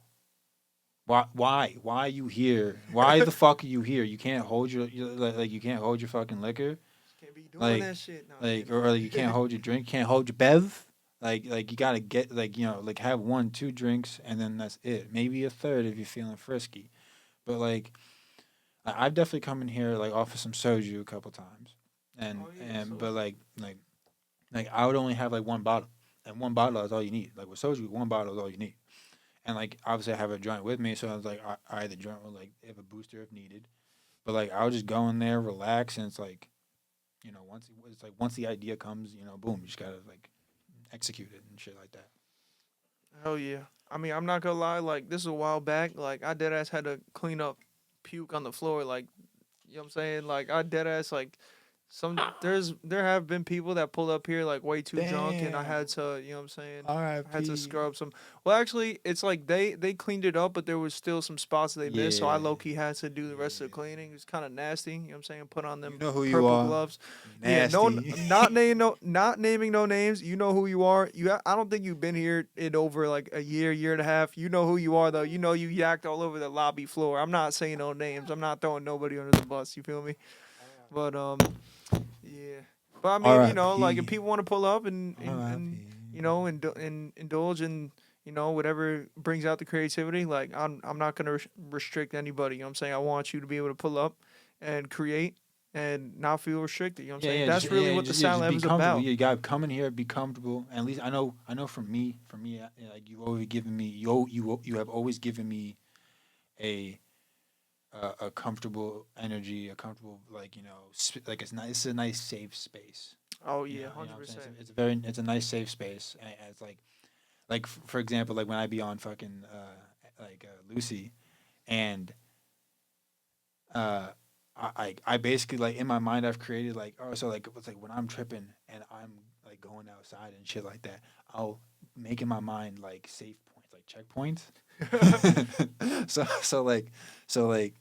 [SPEAKER 2] why are you here? Why the fuck are you here? You can't hold like you can't hold your fucking liquor,
[SPEAKER 3] just can't be doing
[SPEAKER 2] like
[SPEAKER 3] that shit. No, I'm
[SPEAKER 2] like
[SPEAKER 3] kidding.
[SPEAKER 2] or you can't hold your drink, can't hold your bev. Like you gotta get like like have 1, 2 drinks and then that's it. Maybe a third if you're feeling frisky, but like. I've definitely come in here like off of some soju a couple times,
[SPEAKER 3] Oh yeah,
[SPEAKER 2] and
[SPEAKER 3] so
[SPEAKER 2] but like I would only have like one bottle, and one bottle is all you need. Like with soju, one bottle is all you need. And like obviously I have a joint with me, so I was like I either joint with like if a booster if needed, but like I'll just go in there, relax, and it's like once the idea comes, boom, you just gotta like execute it and shit like that.
[SPEAKER 3] hell yeah. I mean, I'm not gonna lie. Like this is a while back. Like I dead ass had to clean up puke on the floor. Like you know what I'm saying? Like I dead ass like there have been people that pulled up here like way too drunk and I
[SPEAKER 2] Damn.
[SPEAKER 3] had to, what I'm saying? I had to
[SPEAKER 2] R.I.P.
[SPEAKER 3] scrub some. Well, actually, it's like they cleaned it up, but there was still some spots that they missed, so I
[SPEAKER 2] Yeah,
[SPEAKER 3] low key had to do the rest of the
[SPEAKER 2] yeah.
[SPEAKER 3] cleaning. It was kind of nasty, you know what I'm saying? Put on
[SPEAKER 2] You
[SPEAKER 3] them
[SPEAKER 2] know who you
[SPEAKER 3] purple
[SPEAKER 2] are.
[SPEAKER 3] gloves. Yeah, no
[SPEAKER 2] Nasty.
[SPEAKER 3] not naming no names. You know who you are. I don't think you've been here in over like a year and a half. You know who you are though. You know you yacked all over the lobby floor. I'm not saying no names. I'm not throwing nobody under the bus, you feel me? But yeah. But I mean, like if
[SPEAKER 2] R.I.P.
[SPEAKER 3] people want to pull up and
[SPEAKER 2] R.I.P.
[SPEAKER 3] and indulge in whatever brings out the creativity, like I'm not gonna restrict anybody. You know what I'm saying? I want you to be able to pull up and create and not feel restricted. You know what I'm
[SPEAKER 2] Yeah,
[SPEAKER 3] saying?
[SPEAKER 2] yeah,
[SPEAKER 3] That's really what the
[SPEAKER 2] just
[SPEAKER 3] Silent M
[SPEAKER 2] be
[SPEAKER 3] is
[SPEAKER 2] comfortable.
[SPEAKER 3] about.
[SPEAKER 2] Yeah, you gotta come in here, be comfortable. And at least I know for me, like you've always given me, you have always given me a a comfortable energy, a comfortable like like it's nice, it's a nice safe space.
[SPEAKER 3] Oh
[SPEAKER 2] You
[SPEAKER 3] yeah,
[SPEAKER 2] know,
[SPEAKER 3] hundred
[SPEAKER 2] what I'm saying
[SPEAKER 3] percent.
[SPEAKER 2] it's a nice safe space. And it's like for example, like when I be on fucking Lucy, and uh I basically like in my mind I've created like so like it's like when I'm tripping and I'm like going outside and shit like that, I'll make in my mind like safe points, like checkpoints. So like so like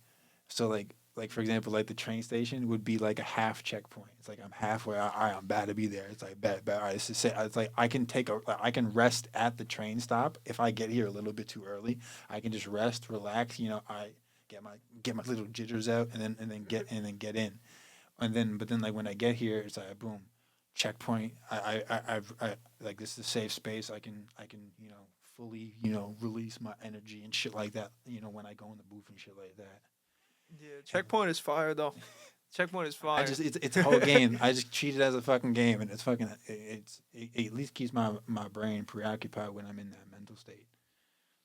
[SPEAKER 2] like for example like the train station would be like a half checkpoint. It's like I'm halfway. All right, I'm bad to be there. It's like bad. All right, it's like I can rest at the train stop if I get here a little bit too early. I can just rest, relax. I get my little jitters out and then get in, but then like when I get here, it's like boom, checkpoint. I like this is a safe space. I can fully release my energy and shit like that. When I go in the booth and shit like that.
[SPEAKER 3] Yeah, checkpoint is fire though. Checkpoint is
[SPEAKER 2] I
[SPEAKER 3] fire.
[SPEAKER 2] just it's a whole game. I just treat it as a fucking game, and it's fucking it at least keeps my brain preoccupied when I'm in that mental state.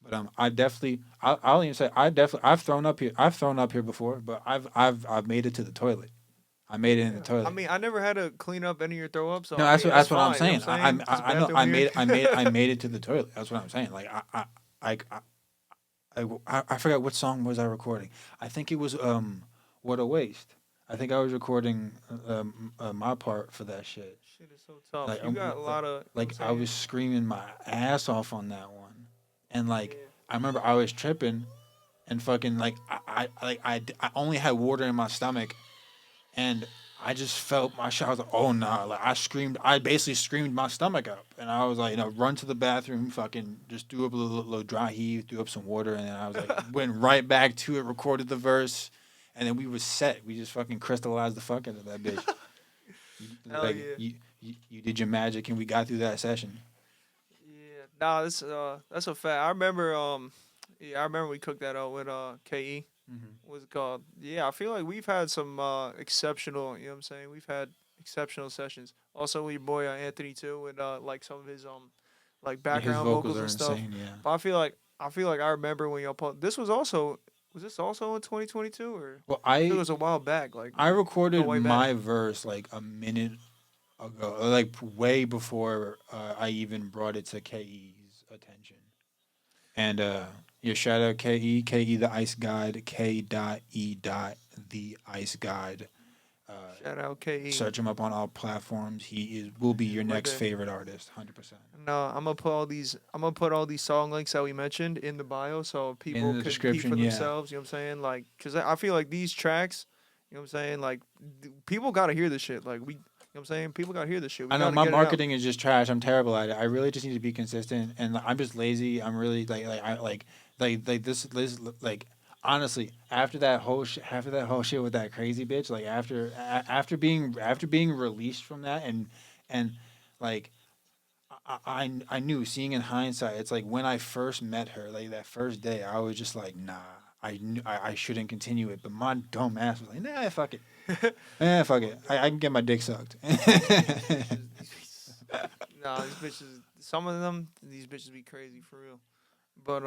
[SPEAKER 2] But I'll even say I've thrown up here before, but I've made it to the toilet. I made it in the
[SPEAKER 3] Yeah, I
[SPEAKER 2] toilet.
[SPEAKER 3] mean, I never had to clean up any of your throw up, so
[SPEAKER 2] No,
[SPEAKER 3] I mean, that's
[SPEAKER 2] that's what I'm
[SPEAKER 3] fine. You know
[SPEAKER 2] saying.
[SPEAKER 3] what I'm saying? Just
[SPEAKER 2] I know
[SPEAKER 3] bathroom here.
[SPEAKER 2] I made it to the toilet. That's what I'm saying. Like I I forgot what song was I recording. I think it was What a Waste. I think I was recording my part for that shit.
[SPEAKER 3] Shit is so tough.
[SPEAKER 2] Like
[SPEAKER 3] You got a lot of, you know what I'm
[SPEAKER 2] like I
[SPEAKER 3] saying?
[SPEAKER 2] was screaming my ass off on that one, and like
[SPEAKER 3] Yeah.
[SPEAKER 2] I remember I was tripping and fucking like I only had water in my stomach, and I just felt my shit. I was like, oh nah, like I screamed. I basically screamed my stomach up, and I was like, run to the bathroom, fucking just do up a little dry heave, threw up some water, and then I was like, went right back to it, recorded the verse, and then we was set. We just fucking crystallized the fuck out of that bitch.
[SPEAKER 3] Hell yeah.
[SPEAKER 2] You did your magic, and we got through that session.
[SPEAKER 3] Yeah. Nah, that's a fact. I remember yeah, I remember we cooked that out with KE. What's it called? Yeah, I feel like we've had some exceptional, you know what I'm saying? We've had exceptional sessions. Also with your boy Anthony too, with like some of his like
[SPEAKER 2] Yeah, his
[SPEAKER 3] background
[SPEAKER 2] vocals
[SPEAKER 3] vocals
[SPEAKER 2] are
[SPEAKER 3] and stuff.
[SPEAKER 2] insane. Yeah.
[SPEAKER 3] But I feel like I remember when y'all this was this also in 2022 or
[SPEAKER 2] Well,
[SPEAKER 3] I feel it was a while back, like
[SPEAKER 2] I
[SPEAKER 3] go
[SPEAKER 2] recorded
[SPEAKER 3] way back.
[SPEAKER 2] my verse like a minute ago, like way before I even brought it to KE's attention. And yeah, shout out KE the Ice Guide, K dot E dot the Ice Guide. Uh,
[SPEAKER 3] Shout out KE.
[SPEAKER 2] Search him up on all platforms. Will be your
[SPEAKER 3] Right
[SPEAKER 2] next
[SPEAKER 3] there.
[SPEAKER 2] favorite artist, 100%.
[SPEAKER 3] No, I'm gonna put all these song links that we mentioned in the bio so
[SPEAKER 2] In
[SPEAKER 3] people
[SPEAKER 2] the
[SPEAKER 3] could peep for
[SPEAKER 2] description, yeah.
[SPEAKER 3] themselves. You know what I'm saying? Like, cause I feel like these tracks, you know what I'm saying? Like, people gotta hear this shit. Like, you know what I'm saying? People gotta hear this shit. We
[SPEAKER 2] I know
[SPEAKER 3] gotta
[SPEAKER 2] my
[SPEAKER 3] get it out.
[SPEAKER 2] marketing is just trash. I'm terrible at it. I really just need to be consistent, and I'm just lazy. I'm really like this like honestly after that whole shit with that crazy bitch, like after being released from that, and like I knew, seeing in hindsight, it's like when I first met her, like that first day, I was just like, nah, I shouldn't continue it. But my dumb ass was like, nah, fuck it. Fuck it. I can get my dick sucked.
[SPEAKER 3] Nah, these bitches. Some of them, these bitches be crazy for real. But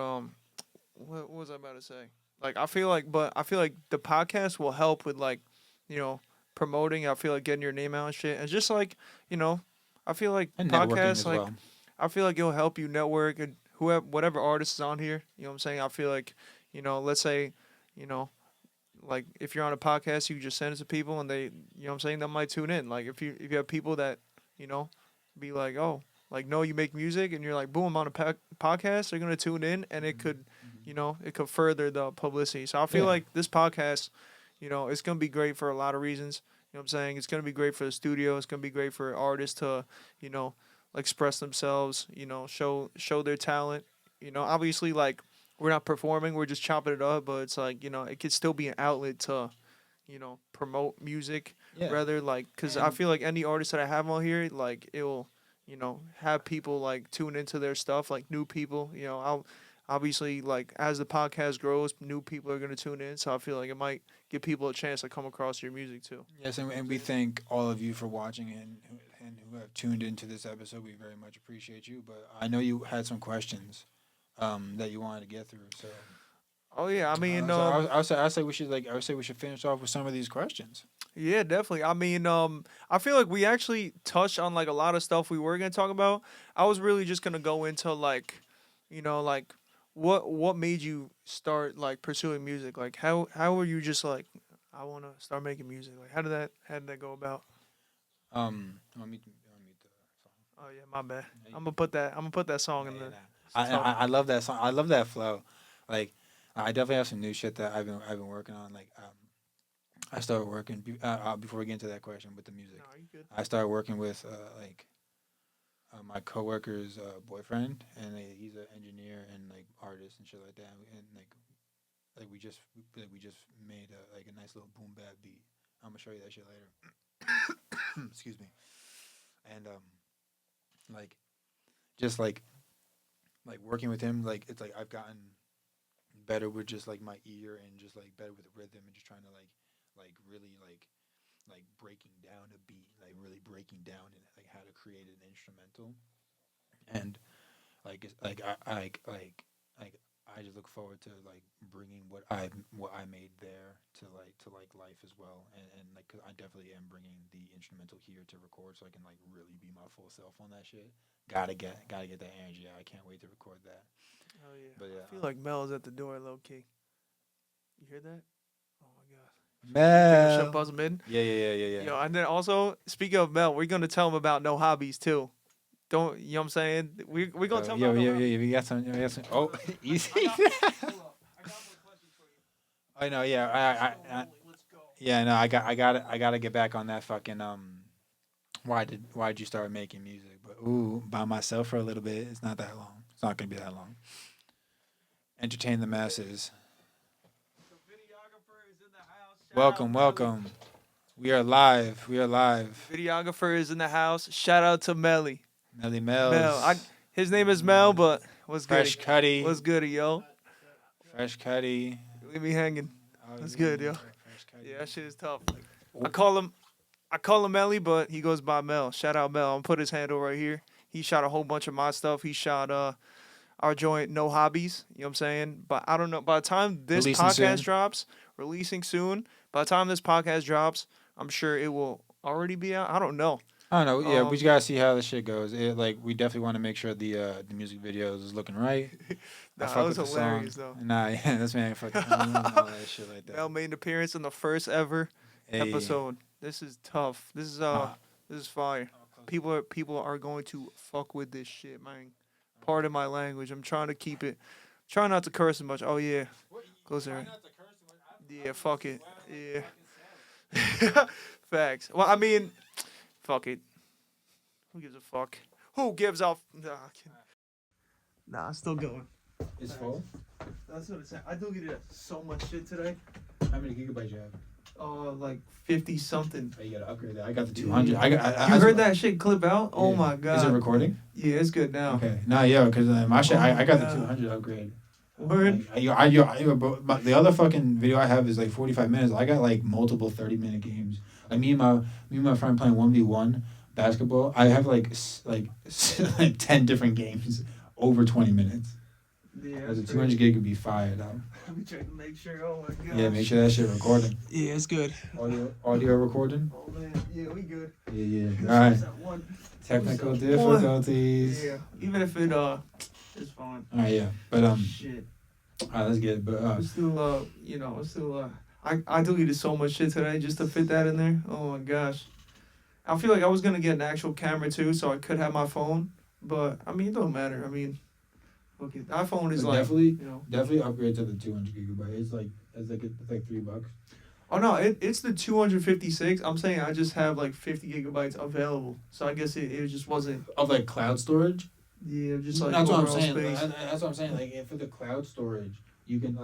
[SPEAKER 3] what was I about to say? Like, I feel like the podcast will help with like, you know, promoting. I feel like getting your name out and shit, and just like, you know, I feel like
[SPEAKER 2] And networking
[SPEAKER 3] podcasts
[SPEAKER 2] as
[SPEAKER 3] like
[SPEAKER 2] well.
[SPEAKER 3] I feel like it'll help you network and whoever whatever artist is on here. You know what I'm saying? I feel like, you know, let's say, you know, like if you're on a podcast, you just send it to people and they, you know what I'm saying, they might tune in. Like if you have people that, you know, be like, oh, like no, you make music and you're like, boom, I'm on a podcast, they're gonna tune in and it could, you know, it could further the publicity. So I feel
[SPEAKER 2] Yeah.
[SPEAKER 3] like this podcast, you know, it's gonna be great for a lot of reasons. You know what I'm saying? It's gonna be great for the studio. It's gonna be great for artists to, you know, express themselves. You know, show their talent. You know, obviously, like we're not performing, we're just chopping it up, but it's like, you know, it could still be an outlet to, you know, promote music
[SPEAKER 2] Yeah.
[SPEAKER 3] rather like because I
[SPEAKER 2] And
[SPEAKER 3] feel like any artist that I have on here, like it'll, you know, have people like tune into their stuff, like new people. You know, I'll obviously like as the podcast grows, new people are gonna tune in, so I feel like it might give people a chance to come across your music too.
[SPEAKER 2] yes, and we thank all of you for watching and who have tuned into this episode. We very much appreciate you. But I know you had some questions that you wanted to get through. So,
[SPEAKER 3] Oh yeah, I mean,
[SPEAKER 2] I would say we should finish off with some of these questions.
[SPEAKER 3] yeah, definitely. I mean, I feel like we actually touched on like a lot of stuff we were gonna talk about. I was really just gonna go into like, you know, like what made you start like pursuing music? Like how were you just like I want to start making music? Like how did that go about?
[SPEAKER 2] Let me the song.
[SPEAKER 3] Oh yeah, my bad.
[SPEAKER 2] Yeah, you
[SPEAKER 3] I'm gonna put that song in
[SPEAKER 2] Yeah,
[SPEAKER 3] the talk.
[SPEAKER 2] I love that song. I love that flow. Like, I definitely have some new shit that I've been working on. Like, I started working before we get into that question with the music.
[SPEAKER 3] No, you good?
[SPEAKER 2] I started working with my coworker's boyfriend, and he's an engineer and like artist and shit like that. And we just made a nice little boom bap beat. I'm gonna show you that shit later. Excuse me. And like just like working with him, like it's like I've gotten better with just like my ear and just like better with the rhythm and just trying to really like breaking down a beat, like really breaking down and like how to create an instrumental. And like I just look forward to like bringing what I made there to life as well, and like 'cause I definitely am bringing the instrumental here to record, so I can like really be my full self on that shit. Gotta get that energy out. I can't wait to record that.
[SPEAKER 3] Oh yeah.
[SPEAKER 2] But yeah,
[SPEAKER 3] I feel like Mel's at the door, low key. You hear that? Oh my god. Think I should
[SPEAKER 2] Mel.
[SPEAKER 3] buzz him in.
[SPEAKER 2] Yeah.
[SPEAKER 3] Yo, and then also speaking of Mel, we're gonna tell him about no hobbies too. Don't you know what I'm saying? We're gonna tell him about no hobbies.
[SPEAKER 2] We got some. We got some. Oh, easy.
[SPEAKER 3] Hold up. I got some questions for you.
[SPEAKER 2] I know. Yeah.
[SPEAKER 3] Let's go.
[SPEAKER 2] Yeah. No. I gotta get back on that fucking. Why'd you start making music? But ooh, by myself for a little bit. It's not that long. It's not gonna be that long. Entertain the masses.
[SPEAKER 3] The videographer is in the house.
[SPEAKER 2] Welcome. We are live.
[SPEAKER 3] Videographer is in the house. Shout out to Melly.
[SPEAKER 2] Melly
[SPEAKER 3] Mel.
[SPEAKER 2] Mel's.
[SPEAKER 3] His name is Mel, but what's good?
[SPEAKER 2] Fresh Cuddy.
[SPEAKER 3] What's good, yo?
[SPEAKER 2] Fresh Cuddy.
[SPEAKER 3] Leave me hanging. That's good, yo.
[SPEAKER 2] Fresh Cuddy.
[SPEAKER 3] Yeah, that shit is tough. I call him Melly, but he goes by Mel. Shout out Mel. I'm gonna put his handle right here. He shot a whole bunch of my stuff. He shot our joint No Hobbies. You know what I'm saying? But I don't know. By the time this
[SPEAKER 2] Releasing
[SPEAKER 3] podcast
[SPEAKER 2] soon.
[SPEAKER 3] drops, releasing soon. By the time this podcast drops, I'm sure it will already be out. I don't know.
[SPEAKER 2] I don't know. Yeah, we
[SPEAKER 3] Um,
[SPEAKER 2] just gotta see how the shit goes. We definitely want to make sure the music videos is looking right. I
[SPEAKER 3] Nah,
[SPEAKER 2] fuck
[SPEAKER 3] that was
[SPEAKER 2] with the
[SPEAKER 3] hilarious
[SPEAKER 2] song.
[SPEAKER 3] though.
[SPEAKER 2] Nah, yeah, this man fucking all that shit like that.
[SPEAKER 3] Mel made an appearance in the first ever
[SPEAKER 2] Hey.
[SPEAKER 3] episode. This is tough. This is fire. People are going to fuck with this shit, man. Pardon my language. I'm trying to keep it. Try not to curse as much. Oh yeah, goes there. Yeah, fuck it. Yeah. Facts. Well, I mean, fuck it. Who gives a fuck? Who gives a? Nah, I'm still going.
[SPEAKER 2] It's full.
[SPEAKER 3] That's what it said. I deleted so much shit today.
[SPEAKER 2] How many gigabytes you have?
[SPEAKER 3] Like 50 something.
[SPEAKER 2] Oh, you gotta upgrade that. I got the 200.
[SPEAKER 3] You heard that shit clip out? Oh
[SPEAKER 2] Yeah.
[SPEAKER 3] my god.
[SPEAKER 2] Is it recording?
[SPEAKER 3] Yeah, it's good now.
[SPEAKER 2] Okay. Nah, yeah, because my shit,
[SPEAKER 3] Oh
[SPEAKER 2] I got the
[SPEAKER 3] my God.
[SPEAKER 2] 200 upgrade.
[SPEAKER 3] Word.
[SPEAKER 2] But the other fucking video I have is like 45 minutes. I got like multiple 30-minute games. Like me and my friend playing 1v1 basketball. I have like 10 different games over 20 minutes.
[SPEAKER 3] Yeah.
[SPEAKER 2] Because the 200 gig would be fired out.
[SPEAKER 3] Let me check to make sure. Oh my god.
[SPEAKER 2] Yeah, make sure that shit recording.
[SPEAKER 3] Yeah, it's good.
[SPEAKER 2] Audio recording.
[SPEAKER 3] Oh man. Yeah, we good.
[SPEAKER 2] Yeah.
[SPEAKER 3] This
[SPEAKER 2] All right.
[SPEAKER 3] was at one.
[SPEAKER 2] Technical difficulties.
[SPEAKER 3] Yeah. Even if it it's fine.
[SPEAKER 2] All right, yeah. But
[SPEAKER 3] Shit.
[SPEAKER 2] all right, let's get it. But
[SPEAKER 3] It's still I deleted so much shit today just to fit that in there. Oh my gosh. I feel like I was gonna get an actual camera too, so I could have my phone. But I mean, it don't matter. I mean, okay, the iPhone is
[SPEAKER 2] But
[SPEAKER 3] like
[SPEAKER 2] definitely-
[SPEAKER 3] you know.
[SPEAKER 2] definitely upgrade to the 200 gigabyte. It's like $3.
[SPEAKER 3] Oh no, it's the 256. I'm saying I just have like 50 gigabytes available, so I guess it just wasn't.
[SPEAKER 2] Of like cloud storage.
[SPEAKER 3] Yeah, just like
[SPEAKER 2] That's what I'm
[SPEAKER 3] overall
[SPEAKER 2] saying.
[SPEAKER 3] space.
[SPEAKER 2] That's what I'm saying. Like for the cloud storage, you can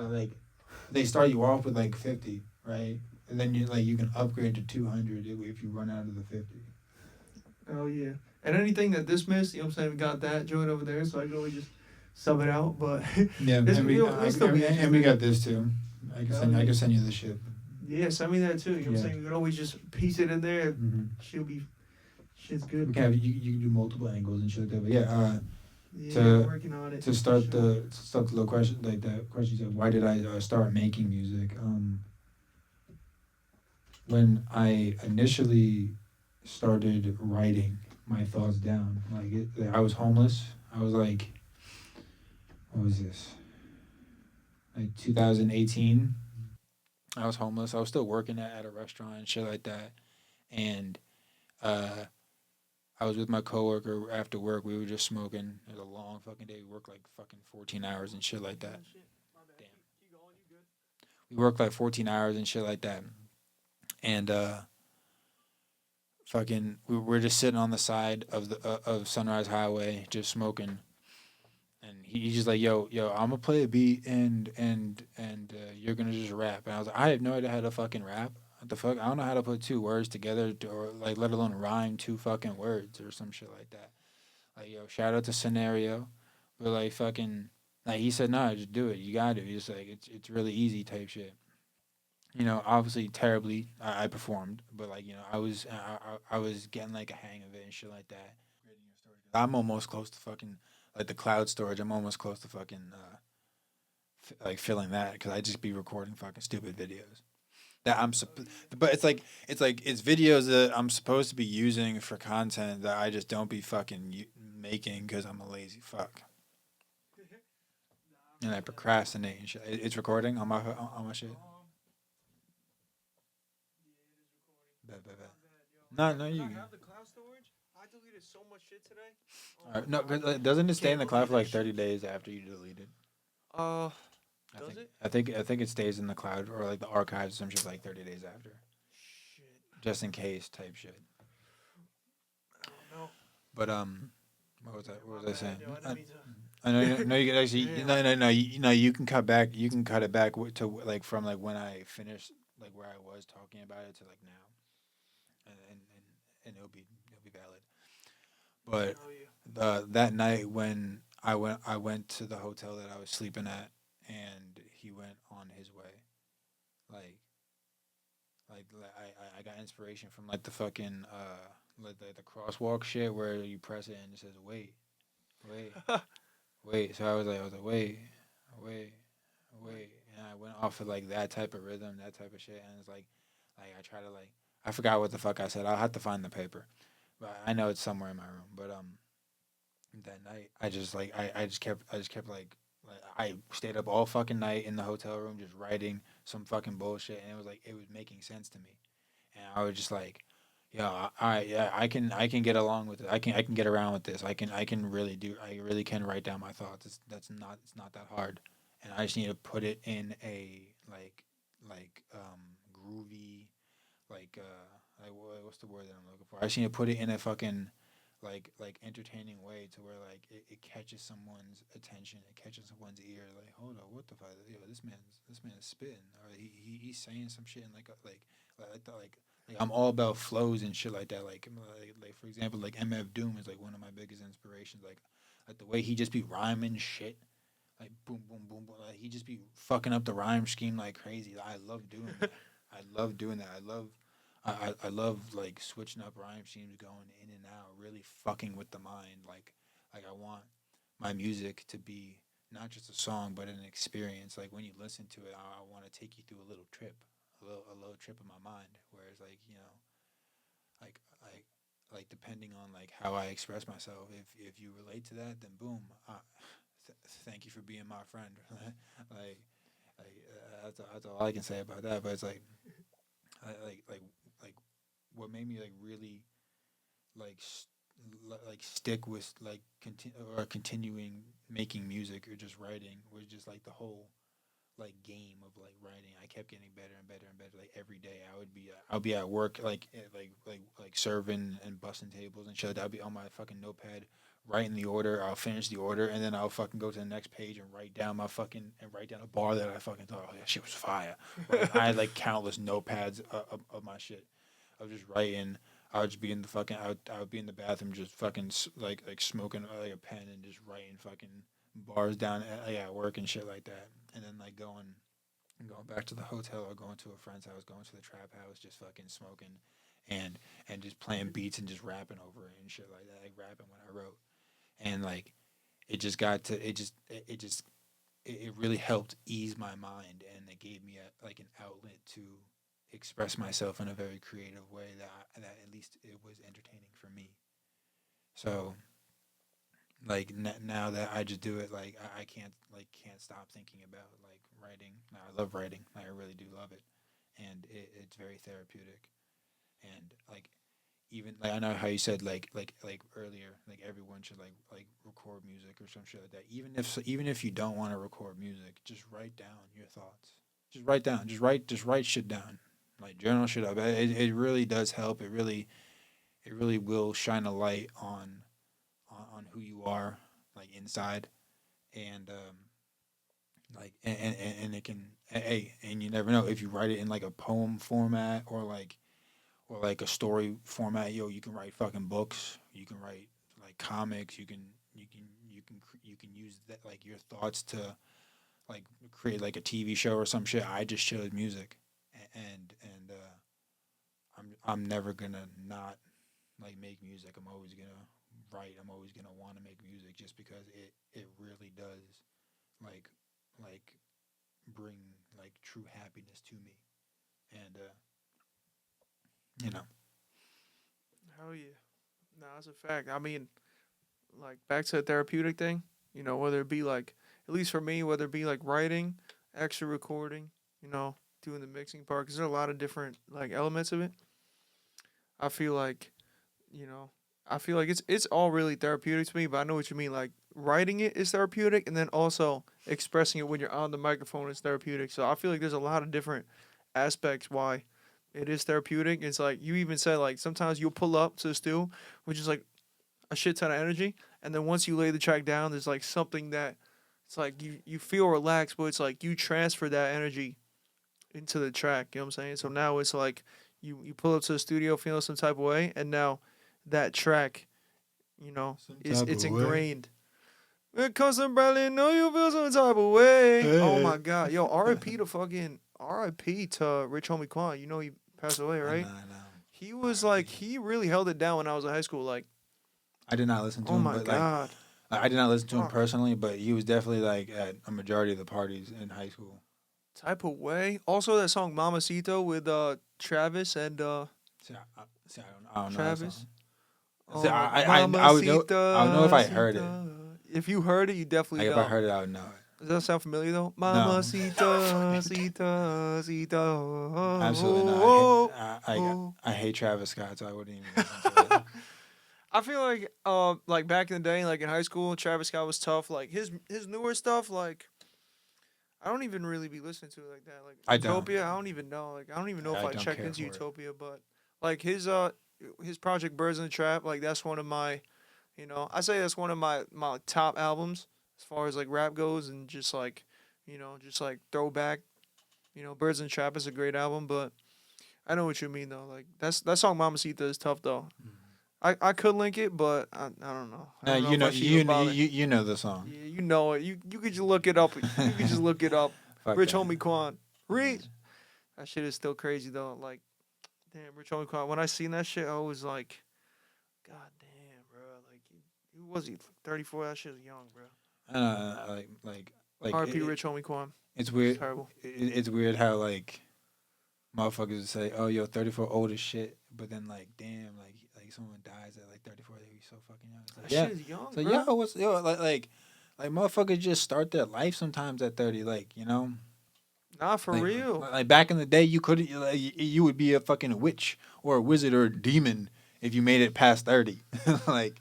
[SPEAKER 2] they start you off with like 50, right? And then you can upgrade to 200 if you run out of the 50.
[SPEAKER 3] Oh yeah, and anything that this missed, you know what I'm saying, we got that joint over there, so I can always just sub it out. But
[SPEAKER 2] Yeah,
[SPEAKER 3] It's-
[SPEAKER 2] and we,
[SPEAKER 3] it'll still be
[SPEAKER 2] and we got this too. I can send you the shit.
[SPEAKER 3] yeah, send me that too. You know what I'm
[SPEAKER 2] Yeah.
[SPEAKER 3] saying? You can always just piece it in there.
[SPEAKER 2] Mm-hmm.
[SPEAKER 3] Shit's
[SPEAKER 2] We
[SPEAKER 3] good.
[SPEAKER 2] can have you can do multiple angles and shit like that. But yeah,
[SPEAKER 3] Yeah,
[SPEAKER 2] to-
[SPEAKER 3] I'm working on it.
[SPEAKER 2] to start
[SPEAKER 3] Sure.
[SPEAKER 2] the little question, like the question you said, why did I start making music? When I initially started writing my thoughts down, I was homeless. I was like, what was this? Like 2018. I was homeless. I was still working at a restaurant and shit like that, and I was with my coworker after work. We were just smoking. It was a long fucking day. We worked like fucking 14 hours and shit like that. Damn. We worked like 14 hours and shit like that. And we're just sitting on the side of the of Sunrise Highway just smoking. And he's just like, yo, I'm gonna play a beat and you're gonna just rap. And I was like, I have no idea how to fucking rap. What the fuck? I don't know how to put two words together or like let alone rhyme two fucking words or some shit like that. Like, yo, shout out to Scenario. But like fucking like he said, no, just do it. You gotta. He's like it's really easy type shit. You know, obviously terribly I performed, but like, you know, I was getting like a hang of it and shit like that. I'm almost close to fucking like the cloud storage. I'm almost close to fucking like filling that because I just be recording fucking stupid videos. that but it's videos that I'm supposed to be using for content that I just don't be fucking making because I'm a lazy fuck and I procrastinate and shit. It's recording on my shit. Bet, bet, bet. No, no, you.
[SPEAKER 3] I have the cloud storage. I deleted so much shit today. Oh my
[SPEAKER 2] No,
[SPEAKER 3] God.
[SPEAKER 2] cause doesn't it stay in
[SPEAKER 3] Can't
[SPEAKER 2] the
[SPEAKER 3] look
[SPEAKER 2] cloud
[SPEAKER 3] at
[SPEAKER 2] for
[SPEAKER 3] that
[SPEAKER 2] like
[SPEAKER 3] shit.
[SPEAKER 2] 30 days after you delete it?
[SPEAKER 3] Uh,
[SPEAKER 2] I
[SPEAKER 3] does
[SPEAKER 2] think
[SPEAKER 3] it?
[SPEAKER 2] I think it stays in the cloud or like the archives or some shit for like 30 days after,
[SPEAKER 3] Shit.
[SPEAKER 2] just in case type shit.
[SPEAKER 3] I don't know.
[SPEAKER 2] But what was that? What
[SPEAKER 3] My
[SPEAKER 2] was I saying?
[SPEAKER 3] bad, yo. I didn't mean to.
[SPEAKER 2] I know, no, you can actually,
[SPEAKER 3] Damn.
[SPEAKER 2] no, you can cut back, you can cut it back to like from like when I finished, like where I was talking about it to like now, and it'll be valid. But
[SPEAKER 3] Hell yeah.
[SPEAKER 2] that night when I went to the hotel that I was sleeping at, and he went on his way, like I got inspiration from like the fucking like the crosswalk shit where you press it and it says wait, wait, wait. So I was like wait, wait, and I went off of like that type of rhythm, that type of shit, and it's like I try to like I forgot what the fuck I said. I'll have to find the paper, but I know it's somewhere in my room. But that night I just like I just kept like I stayed up all fucking night in the hotel room just writing some fucking bullshit, and it was making sense to me, and I was just like. Yeah, yeah, I can get along with it. I can get around with this. I really can write down my thoughts. It's not that hard, and I just need to put it in a groovy what's the word that I'm looking for? I just need to put it in a fucking entertaining way to where like it catches someone's attention, it catches someone's ear. Like, hold on, what the fuck? Yo, this man is spitting, or he's saying some shit, and like I'm all about flows and shit like that. Like for example, like MF Doom is like one of my biggest inspirations. Like the way he just be rhyming shit, like boom boom boom boom. Like he just be fucking up the rhyme scheme like crazy. I love doing that. I love doing that. I love like switching up rhyme schemes, going in and out, really fucking with the mind. Like I want my music to be not just a song, but an experience. Like when you listen to it, I want to take you through a little trip, a little trip in my mind. Whereas like depending on like how I express myself, if you relate to that, then boom, thank you for being my friend. like that's all I can say about that. But it's I, like what made me like really like stick with like continuing making music or just writing was just like the whole like game of like writing. I kept getting better and better and better. Like every day, I'll be at work like serving and busting tables and shit. I'll be on my fucking notepad writing the order. I'll finish the order and then I'll fucking go to the next page and write down a bar that I fucking thought, oh, that shit was fire. I had like countless notepads of my shit. I was just writing. I would just be in the fucking. I would be in the bathroom just fucking like smoking like a pen and just writing fucking bars down at work and shit like that, and then like going back to the hotel or going to a friend's house, going to the trap house, just fucking smoking, and just playing beats and just rapping over it and shit like that, like rapping when I wrote, and like it just got to it really helped ease my mind, and it gave me like an outlet to express myself in a very creative way that at least it was entertaining for me. So like now that I just do it, like I can't stop thinking about like writing. I love writing. I really do love it, and it's very therapeutic. And like even like I know how you said like earlier, like everyone should like record music or some shit like that. Even if you don't want to record music, just write down your thoughts. Just write down. Just write shit down. Like journal shit up. It really does help. It really will shine a light on who you are like inside, and and it can hey, and you never know if you write it in like a poem format or like a story format. Yo, you can write fucking books, you can write like comics, you can use that like your thoughts to like create like a TV show or some shit. I just chose music, I'm never gonna not like make music. I'm always gonna write. I'm always gonna want to make music just because it really does like like bring like true happiness to me. and you know.
[SPEAKER 3] Hell yeah. No, that's a fact. I mean, like back to the therapeutic thing, whether it be like, at least for me, whether it be like writing, extra recording, doing the mixing part, because there are a lot of different like elements of it. I feel like, you know, I feel like it's all really therapeutic to me, but I know what you mean. Like writing it is therapeutic, and then also expressing it when you're on the microphone is therapeutic. So I feel like there's a lot of different aspects why it is therapeutic. It's like you even said like sometimes you'll pull up to the stew, which is like a shit ton of energy, and then once you lay the track down, there's like something that it's like you feel relaxed, but it's like you transfer that energy into the track. You know what I'm saying? So now it's like you pull up to the studio feeling some type of way, and now that track,
[SPEAKER 2] Some
[SPEAKER 3] is
[SPEAKER 2] type
[SPEAKER 3] it's
[SPEAKER 2] of way.
[SPEAKER 3] ingrained. Because I'm probably know you feel some type of way. Oh
[SPEAKER 2] Hey.
[SPEAKER 3] my god, yo, R.I.P. to fucking R.I.P. to Rich Homie Quan. You know he passed away,
[SPEAKER 2] I know,
[SPEAKER 3] right?
[SPEAKER 2] I know.
[SPEAKER 3] He was like
[SPEAKER 2] R.I.P.
[SPEAKER 3] he really held it down when I was in high school. Like,
[SPEAKER 2] I did not listen to
[SPEAKER 3] oh
[SPEAKER 2] him,
[SPEAKER 3] my
[SPEAKER 2] but like
[SPEAKER 3] god,
[SPEAKER 2] I did not listen to him
[SPEAKER 3] fuck,
[SPEAKER 2] personally, but he was definitely like at a majority of the parties in high school.
[SPEAKER 3] type of way. Also that song Mamacito with Travis and
[SPEAKER 2] I don't know that
[SPEAKER 3] Travis.
[SPEAKER 2] song. See, I would know if
[SPEAKER 3] Mamacita,
[SPEAKER 2] I heard it.
[SPEAKER 3] Cita. If you heard it, you definitely
[SPEAKER 2] Like if I
[SPEAKER 3] know.
[SPEAKER 2] heard it, I would know it.
[SPEAKER 3] Does that sound familiar though?
[SPEAKER 2] No,
[SPEAKER 3] Mamacita, Cita, Cita.
[SPEAKER 2] absolutely not.
[SPEAKER 3] Oh,
[SPEAKER 2] I
[SPEAKER 3] oh.
[SPEAKER 2] I hate Travis Scott, so I wouldn't even listen to it.
[SPEAKER 3] I feel like back in the day, like in high school, Travis Scott was tough. Like his newer stuff, like I don't even really be listening to it like that. Like
[SPEAKER 2] I don't.
[SPEAKER 3] Utopia, I don't even know. Like I don't even know if
[SPEAKER 2] I
[SPEAKER 3] I
[SPEAKER 2] don't
[SPEAKER 3] checked
[SPEAKER 2] care
[SPEAKER 3] into
[SPEAKER 2] for it.
[SPEAKER 3] Utopia, but like his project Birds in the Trap, like that's one of my, I say that's one of my top albums as far as like rap goes, and just like, just like throwback. Birds in the Trap is a great album, but I know what you mean though. Like that song Mamacita is tough though. I could link it, but I don't know. I
[SPEAKER 2] Now
[SPEAKER 3] don't know if I should even bother.
[SPEAKER 2] you know the song.
[SPEAKER 3] Yeah, you know it. You could just look it up. You could just look it up.
[SPEAKER 2] Fuck
[SPEAKER 3] Rich
[SPEAKER 2] that.
[SPEAKER 3] Homie Quan.
[SPEAKER 2] Yeah.
[SPEAKER 3] Rich. That shit is still crazy though. Like, damn, Rich Homie Quan. When I seen that shit, I was like, God damn, bro. Like, who was he? 34. That shit is young, bro.
[SPEAKER 2] Like
[SPEAKER 3] R.P. Rich Homie Quan.
[SPEAKER 2] it's
[SPEAKER 3] It's
[SPEAKER 2] weird.
[SPEAKER 3] terrible.
[SPEAKER 2] It's weird how like motherfuckers would say, "Oh, yo, 34 old as shit," but then like, damn, like someone dies at like 34, they be so fucking young. It's like,
[SPEAKER 3] That
[SPEAKER 2] yeah.
[SPEAKER 3] shit is young,
[SPEAKER 2] So
[SPEAKER 3] bro.
[SPEAKER 2] yo, what's yo like motherfuckers just start their life sometimes at 30, like
[SPEAKER 3] Nah, for
[SPEAKER 2] like,
[SPEAKER 3] real.
[SPEAKER 2] like back in the day, you could like, you would be a fucking witch or a wizard or a demon if you made it past 30. like,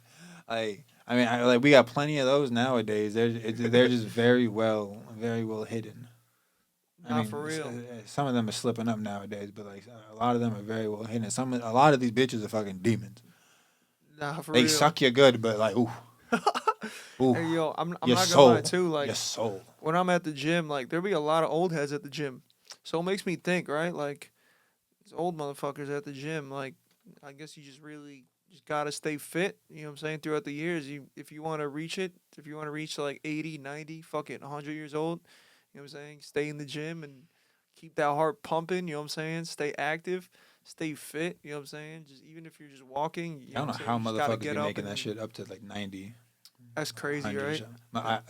[SPEAKER 2] like I mean, like we got plenty of those nowadays. They're just very well hidden. I
[SPEAKER 3] Nah,
[SPEAKER 2] mean,
[SPEAKER 3] for real.
[SPEAKER 2] some of them are slipping up nowadays, but like a lot of them are very well hidden. A lot of these bitches are fucking demons.
[SPEAKER 3] Nah, for
[SPEAKER 2] They
[SPEAKER 3] real.
[SPEAKER 2] suck you good, but like, ooh, ooh,
[SPEAKER 3] Hey, yo, I'm
[SPEAKER 2] your
[SPEAKER 3] not gonna
[SPEAKER 2] soul,
[SPEAKER 3] lie too. Like,
[SPEAKER 2] your soul.
[SPEAKER 3] when I'm at the gym, like there be a lot of old heads at the gym. So it makes me think, right? Like these old motherfuckers at the gym, like I guess you just really just gotta stay fit, you know what I'm saying, throughout the years. If you wanna reach it, if you wanna reach like 80, 90, fucking 100 years old, you know what I'm saying? Stay in the gym and keep that heart pumping, you know what I'm saying? Stay active, stay fit, you know what I'm saying? Just even if you're just walking, you
[SPEAKER 2] I
[SPEAKER 3] know
[SPEAKER 2] don't
[SPEAKER 3] what
[SPEAKER 2] know
[SPEAKER 3] I'm saying?
[SPEAKER 2] how
[SPEAKER 3] You just gotta
[SPEAKER 2] motherfuckers
[SPEAKER 3] get
[SPEAKER 2] be
[SPEAKER 3] up
[SPEAKER 2] making that
[SPEAKER 3] and
[SPEAKER 2] shit up to like 90,
[SPEAKER 3] that's crazy,
[SPEAKER 2] 100.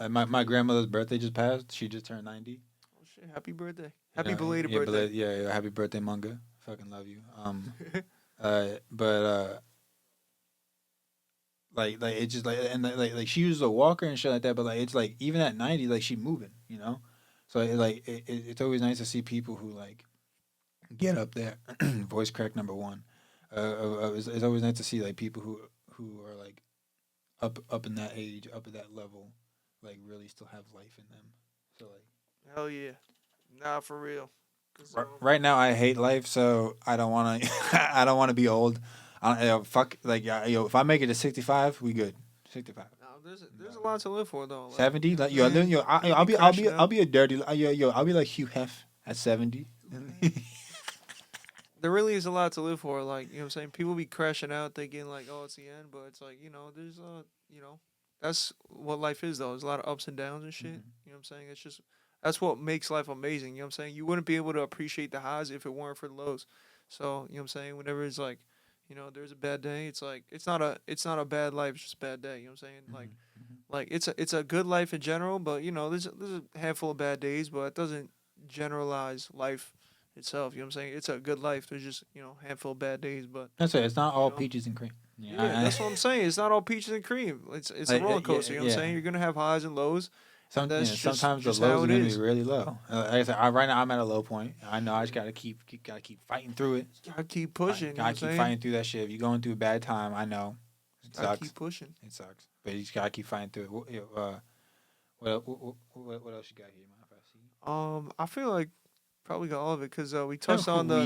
[SPEAKER 3] right?
[SPEAKER 2] My grandmother's birthday just passed. She just turned 90.
[SPEAKER 3] Oh shit, happy birthday.
[SPEAKER 2] You
[SPEAKER 3] Happy
[SPEAKER 2] know,
[SPEAKER 3] belated
[SPEAKER 2] yeah,
[SPEAKER 3] birthday.
[SPEAKER 2] yeah, happy birthday, Munga. Fucking love you. But like it's just like and like she uses a walker and shit like that. But like it's like even at 90, like she moving, you know. So it's always nice to see people who like get up there. Voice crack number one. It's always nice to see like people who are like up in that age, up at that level, like really still have life in them. So like
[SPEAKER 3] Hell yeah. Nah, for real. 'Cause,
[SPEAKER 2] right now I hate life, so I don't want to. I don't want to be old. Fuck like if I make it to 65, we good. 65.
[SPEAKER 3] nah, there's a lot to live for though. Like,
[SPEAKER 2] 70,
[SPEAKER 3] you know
[SPEAKER 2] like
[SPEAKER 3] what I'm saying?
[SPEAKER 2] I'll
[SPEAKER 3] Be
[SPEAKER 2] be
[SPEAKER 3] crashing
[SPEAKER 2] I'll
[SPEAKER 3] out.
[SPEAKER 2] be a dirty I'll be like Hugh Hef at 70.
[SPEAKER 3] There really is a lot to live for. Like, you know what I'm saying? People be crashing out thinking like, oh, it's the end, but it's like, there's that's what life is though. There's a lot of ups and downs and shit.
[SPEAKER 2] Mhm.
[SPEAKER 3] You know what I'm saying? It's just that's what makes life amazing. You know what I'm saying? You wouldn't be able to appreciate the highs if it weren't for the lows. So, you know what I'm saying? Whenever it's like, there's a bad day, it's like it's not a bad life, it's just a bad day. You know what I'm saying? Like it's a good life in general, but there's a handful of bad days, but it doesn't generalize life itself. You know what I'm saying? It's a good life. There's just a handful of bad days, but
[SPEAKER 2] That's it. It's not all
[SPEAKER 3] know?
[SPEAKER 2] peaches and cream.
[SPEAKER 3] yeah, that's what I'm saying. It's not all peaches and cream. It's a roller coaster. You know what I'm saying? You're gonna have highs and lows, and that's
[SPEAKER 2] Sometimes the
[SPEAKER 3] just
[SPEAKER 2] lows
[SPEAKER 3] how
[SPEAKER 2] are
[SPEAKER 3] it
[SPEAKER 2] gonna be
[SPEAKER 3] is.
[SPEAKER 2] really low. Like I said, right now I'm at a low point. I know I just gotta keep fighting through it.
[SPEAKER 3] Gotta keep pushing. You know what
[SPEAKER 2] Gotta
[SPEAKER 3] I'm
[SPEAKER 2] keep
[SPEAKER 3] saying?
[SPEAKER 2] fighting through that shit. If you're going through a bad time, I know it
[SPEAKER 3] Gotta
[SPEAKER 2] sucks.
[SPEAKER 3] keep pushing.
[SPEAKER 2] It sucks, but you just gotta keep fighting through it. What else you got here, man? If I see.
[SPEAKER 3] I feel like probably got all of it because we
[SPEAKER 2] Just
[SPEAKER 3] touched on the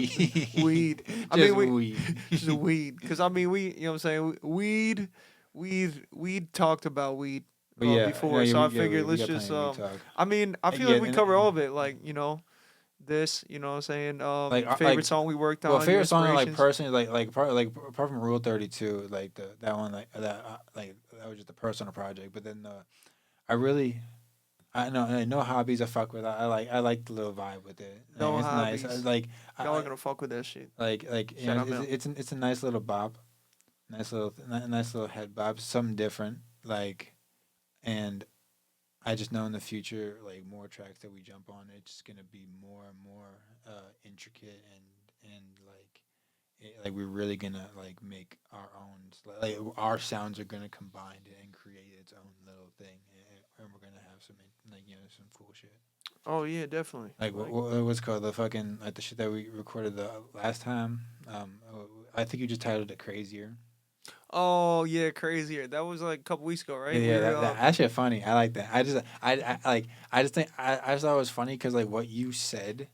[SPEAKER 2] weed.
[SPEAKER 3] weed. I
[SPEAKER 2] Just
[SPEAKER 3] mean, we
[SPEAKER 2] weed.
[SPEAKER 3] just a weed because I mean we you know what I'm saying weed talked about weed
[SPEAKER 2] But yeah,
[SPEAKER 3] before, so I
[SPEAKER 2] yeah,
[SPEAKER 3] figured
[SPEAKER 2] we
[SPEAKER 3] let's
[SPEAKER 2] got
[SPEAKER 3] just
[SPEAKER 2] plenty of weed talk.
[SPEAKER 3] I mean I feel
[SPEAKER 2] Yeah,
[SPEAKER 3] like we cover all of it, like this, you know what I'm saying, favorite song we worked on,
[SPEAKER 2] well,
[SPEAKER 3] your
[SPEAKER 2] favorite song like
[SPEAKER 3] inspirations.
[SPEAKER 2] personally apart from Rule 32, like that one that was just a personal project. But then I really I know hobbies I fuck with. I like the little vibe with it.
[SPEAKER 3] No
[SPEAKER 2] It's nice.
[SPEAKER 3] hobbies. Y'all are
[SPEAKER 2] I,
[SPEAKER 3] gonna fuck with that shit.
[SPEAKER 2] you
[SPEAKER 3] Shout
[SPEAKER 2] know
[SPEAKER 3] out Mel.
[SPEAKER 2] it's a nice little bop, nice little head bop, something different. And I just know in the future, like more tracks that we jump on, it's gonna be more and more intricate and like we're really gonna like make our own, like our sounds are gonna combine and create its own little thing, and we're gonna have some some cool shit.
[SPEAKER 3] Oh yeah, definitely.
[SPEAKER 2] Like what's called the fucking like the shit that we recorded the last time. I think you just titled it Crazier.
[SPEAKER 3] Oh yeah, crazier. That was like a couple weeks ago, right?
[SPEAKER 2] Yeah, that shit funny. I like that. I just think I just thought it was funny because like what you said,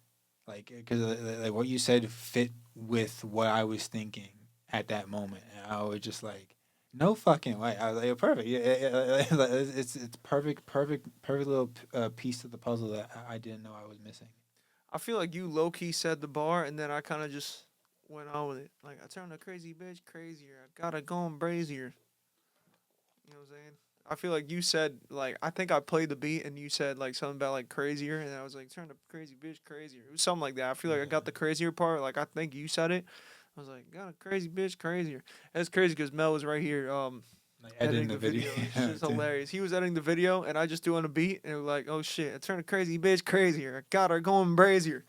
[SPEAKER 2] because like what you said fit with what I was thinking at that moment, and I was just like, no fucking way. I was like, perfect. It's perfect little piece of the puzzle that I didn't know I was missing.
[SPEAKER 3] I feel like you low key said the bar, and then I kind of just went on with it. Like I turned a crazy bitch crazier. I gotta go and brazier. You know what I'm saying? I feel like you said like I think I played the beat, and you said like something about like crazier, and I was like turn the crazy bitch crazier. It was something like that. I feel like I got the crazier part. Like I think you said it. I was like, got a crazy bitch crazier. That's crazy because Mel was right here.
[SPEAKER 2] Like
[SPEAKER 3] Editing the video. It's just hilarious. He was editing the video, and I just doing a beat, and it was like, oh shit, I turned a crazy bitch crazier. I got her going brazier.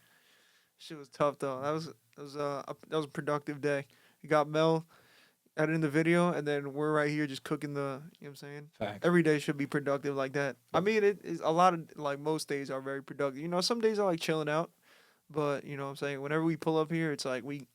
[SPEAKER 3] Shit was tough though. That was a productive day. You got Mel editing the video, and then we're right here just cooking the. You know what I'm saying?
[SPEAKER 2] Facts.
[SPEAKER 3] Every day should be productive like that. I mean, it is a lot of like most days are very productive. Some days I like chilling out, but you know what I'm saying. Whenever we pull up here, it's like we.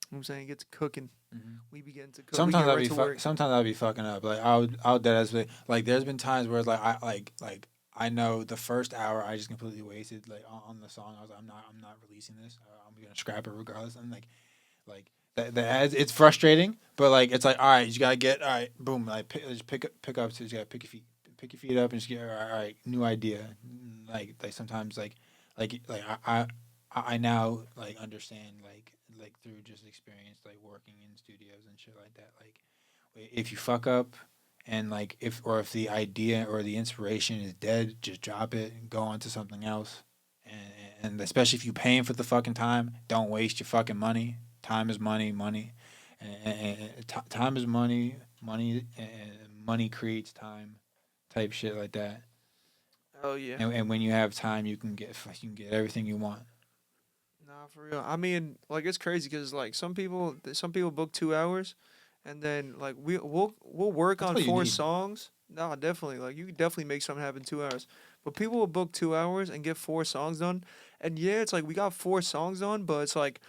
[SPEAKER 3] You know what I'm saying, gets cooking.
[SPEAKER 2] Mhm.
[SPEAKER 3] We begin to cook.
[SPEAKER 2] Sometimes
[SPEAKER 3] we get
[SPEAKER 2] I'll
[SPEAKER 3] right
[SPEAKER 2] be
[SPEAKER 3] to work.
[SPEAKER 2] sometimes I'll be fucking up. Like I'll dead as like there's been times where it's like I know the first hour I just completely wasted like on the song. I was like, I'm not releasing this. I'm gonna scrap it regardless. And like that it's frustrating, but like it's like all right, you just gotta get all right, boom, like just pick up. So you gotta pick your feet up and just get all right, new idea. Like sometimes like I now like understand like through just experience like working in studios and shit like that, like if you fuck up and like if the idea or the inspiration is dead, just drop it and go on to something else. And especially if you're paying for the fucking time, don't waste your fucking money. Time is money, time is money creates time, type shit like that.
[SPEAKER 3] Oh yeah.
[SPEAKER 2] And when you have time, you can get everything you want.
[SPEAKER 3] Nah, for real. I mean, like it's crazy because like some people book 2 hours, and then like we'll work
[SPEAKER 2] That's
[SPEAKER 3] on
[SPEAKER 2] what you
[SPEAKER 3] four
[SPEAKER 2] need.
[SPEAKER 3] songs. Nah, definitely. Like you could definitely make something happen in 2 hours. But people will book 2 hours and get four songs done. And yeah, it's like we got four songs done, but it's like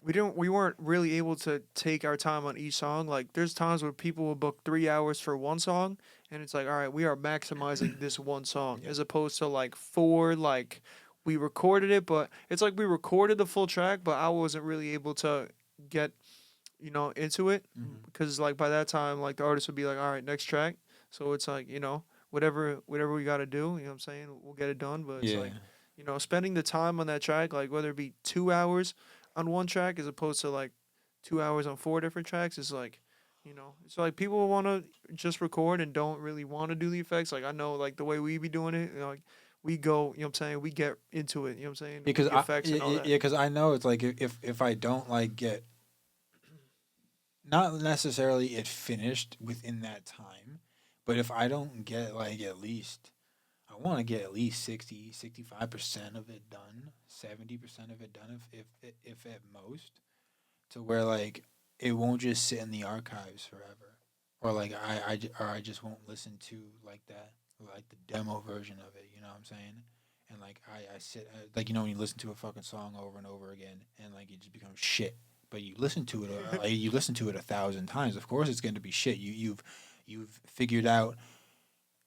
[SPEAKER 3] we weren't really able to take our time on each song. Like there's times where people will book 3 hours for one song, and it's like, all right, we are maximizing this one song
[SPEAKER 2] Yeah.
[SPEAKER 3] as opposed to like four. Like we recorded it, but it's like we recorded the full track, but I wasn't really able to get into it
[SPEAKER 2] Mhm.
[SPEAKER 3] because like by that time, like the artist would be like, all right, next track. So it's like whatever we got to do. You know what I'm saying? We'll get it done, but it's
[SPEAKER 2] Yeah.
[SPEAKER 3] like spending the time on that track, like whether it be 2 hours on one track as opposed to like 2 hours on four different tracks, is like, it's like people want to just record and don't really want to do the effects. Like I know, like the way we be doing it, like we go, you know what I'm saying, we get into it, you know what I'm saying, with
[SPEAKER 2] Because
[SPEAKER 3] the effects and all that.
[SPEAKER 2] because I know it's like if I don't like get not necessarily it finished within that time, but if I don't get like at least I want to get at least 65% of it done, 70% of it done, if at most, to where like it won't just sit in the archives forever, or like I just won't listen to like that, like the demo version of it. You know what I'm saying? And like I sit like, you know, when you listen to a fucking song over and over again, and like it just becomes shit. But you listen to it, like, you listen to it 1,000 times. Of course, it's going to be shit. You've figured out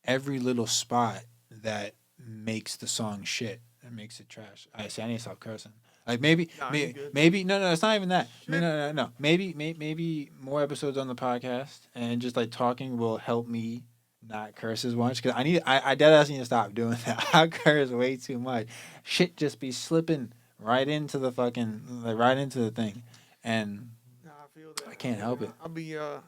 [SPEAKER 2] every little spot that makes the song shit and makes it trash. I see. I need to stop cursing. Like
[SPEAKER 3] Nah, you good.
[SPEAKER 2] maybe no, it's not even that. No. Maybe more episodes on the podcast and just like talking will help me not curse as much, because I dead ass need to stop doing that. I curse way too much. Shit just be slipping right into the fucking, like, right into the thing, and
[SPEAKER 3] Nah, I feel that.
[SPEAKER 2] I can't help it.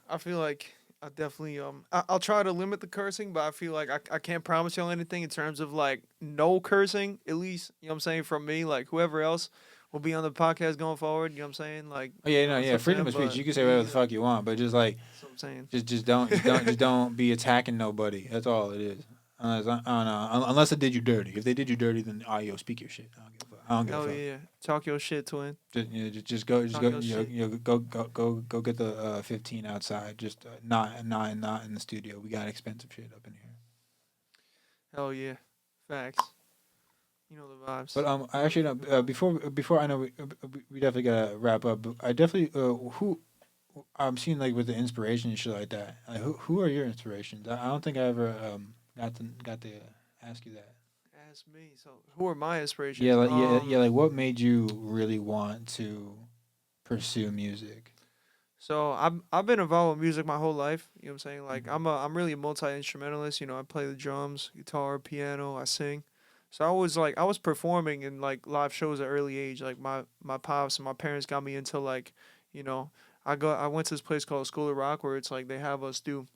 [SPEAKER 3] I feel like I definitely I'll try to limit the cursing, but I feel like I can't promise y'all anything in terms of like no cursing, at least, you know what I'm saying, from me. Like whoever else will be on the podcast going forward, you know what I'm saying? Like,
[SPEAKER 2] Oh yeah,
[SPEAKER 3] you
[SPEAKER 2] no,
[SPEAKER 3] know, that's
[SPEAKER 2] yeah,
[SPEAKER 3] what I'm
[SPEAKER 2] freedom
[SPEAKER 3] saying,
[SPEAKER 2] of speech.
[SPEAKER 3] but
[SPEAKER 2] You can say
[SPEAKER 3] me,
[SPEAKER 2] whatever the fuck you want, but just like,
[SPEAKER 3] that's what I'm saying.
[SPEAKER 2] just don't be attacking nobody. That's all it is. Unless I don't know, unless they did you dirty. If they did you dirty, then yo, speak your shit. I don't give a
[SPEAKER 3] Hell
[SPEAKER 2] fuck.
[SPEAKER 3] yeah. Talk your shit, twin.
[SPEAKER 2] Just go,
[SPEAKER 3] Talk your shit.
[SPEAKER 2] go get the 15 outside. Just not in the studio. We got expensive shit up in here.
[SPEAKER 3] Hell yeah. Facts. You know the vibes.
[SPEAKER 2] But I actually don't. Before I know we definitely gotta wrap up. But I definitely who I'm seeing, like, with the inspiration and shit like that. Like, who are your inspirations? I don't think I ever got to ask you that.
[SPEAKER 3] Ask me. So who are my inspirations?
[SPEAKER 2] Yeah, like yeah. Like, what made you really want to pursue music?
[SPEAKER 3] So I've been involved with music my whole life. You know what I'm saying? Like
[SPEAKER 2] Mhm.
[SPEAKER 3] I'm really a multi instrumentalist. You know, I play the drums, guitar, piano, I sing. So I was performing in like live shows at an early age. Like my pops and my parents got me into like, you know, I went to this place called School of Rock where it's like they have us do,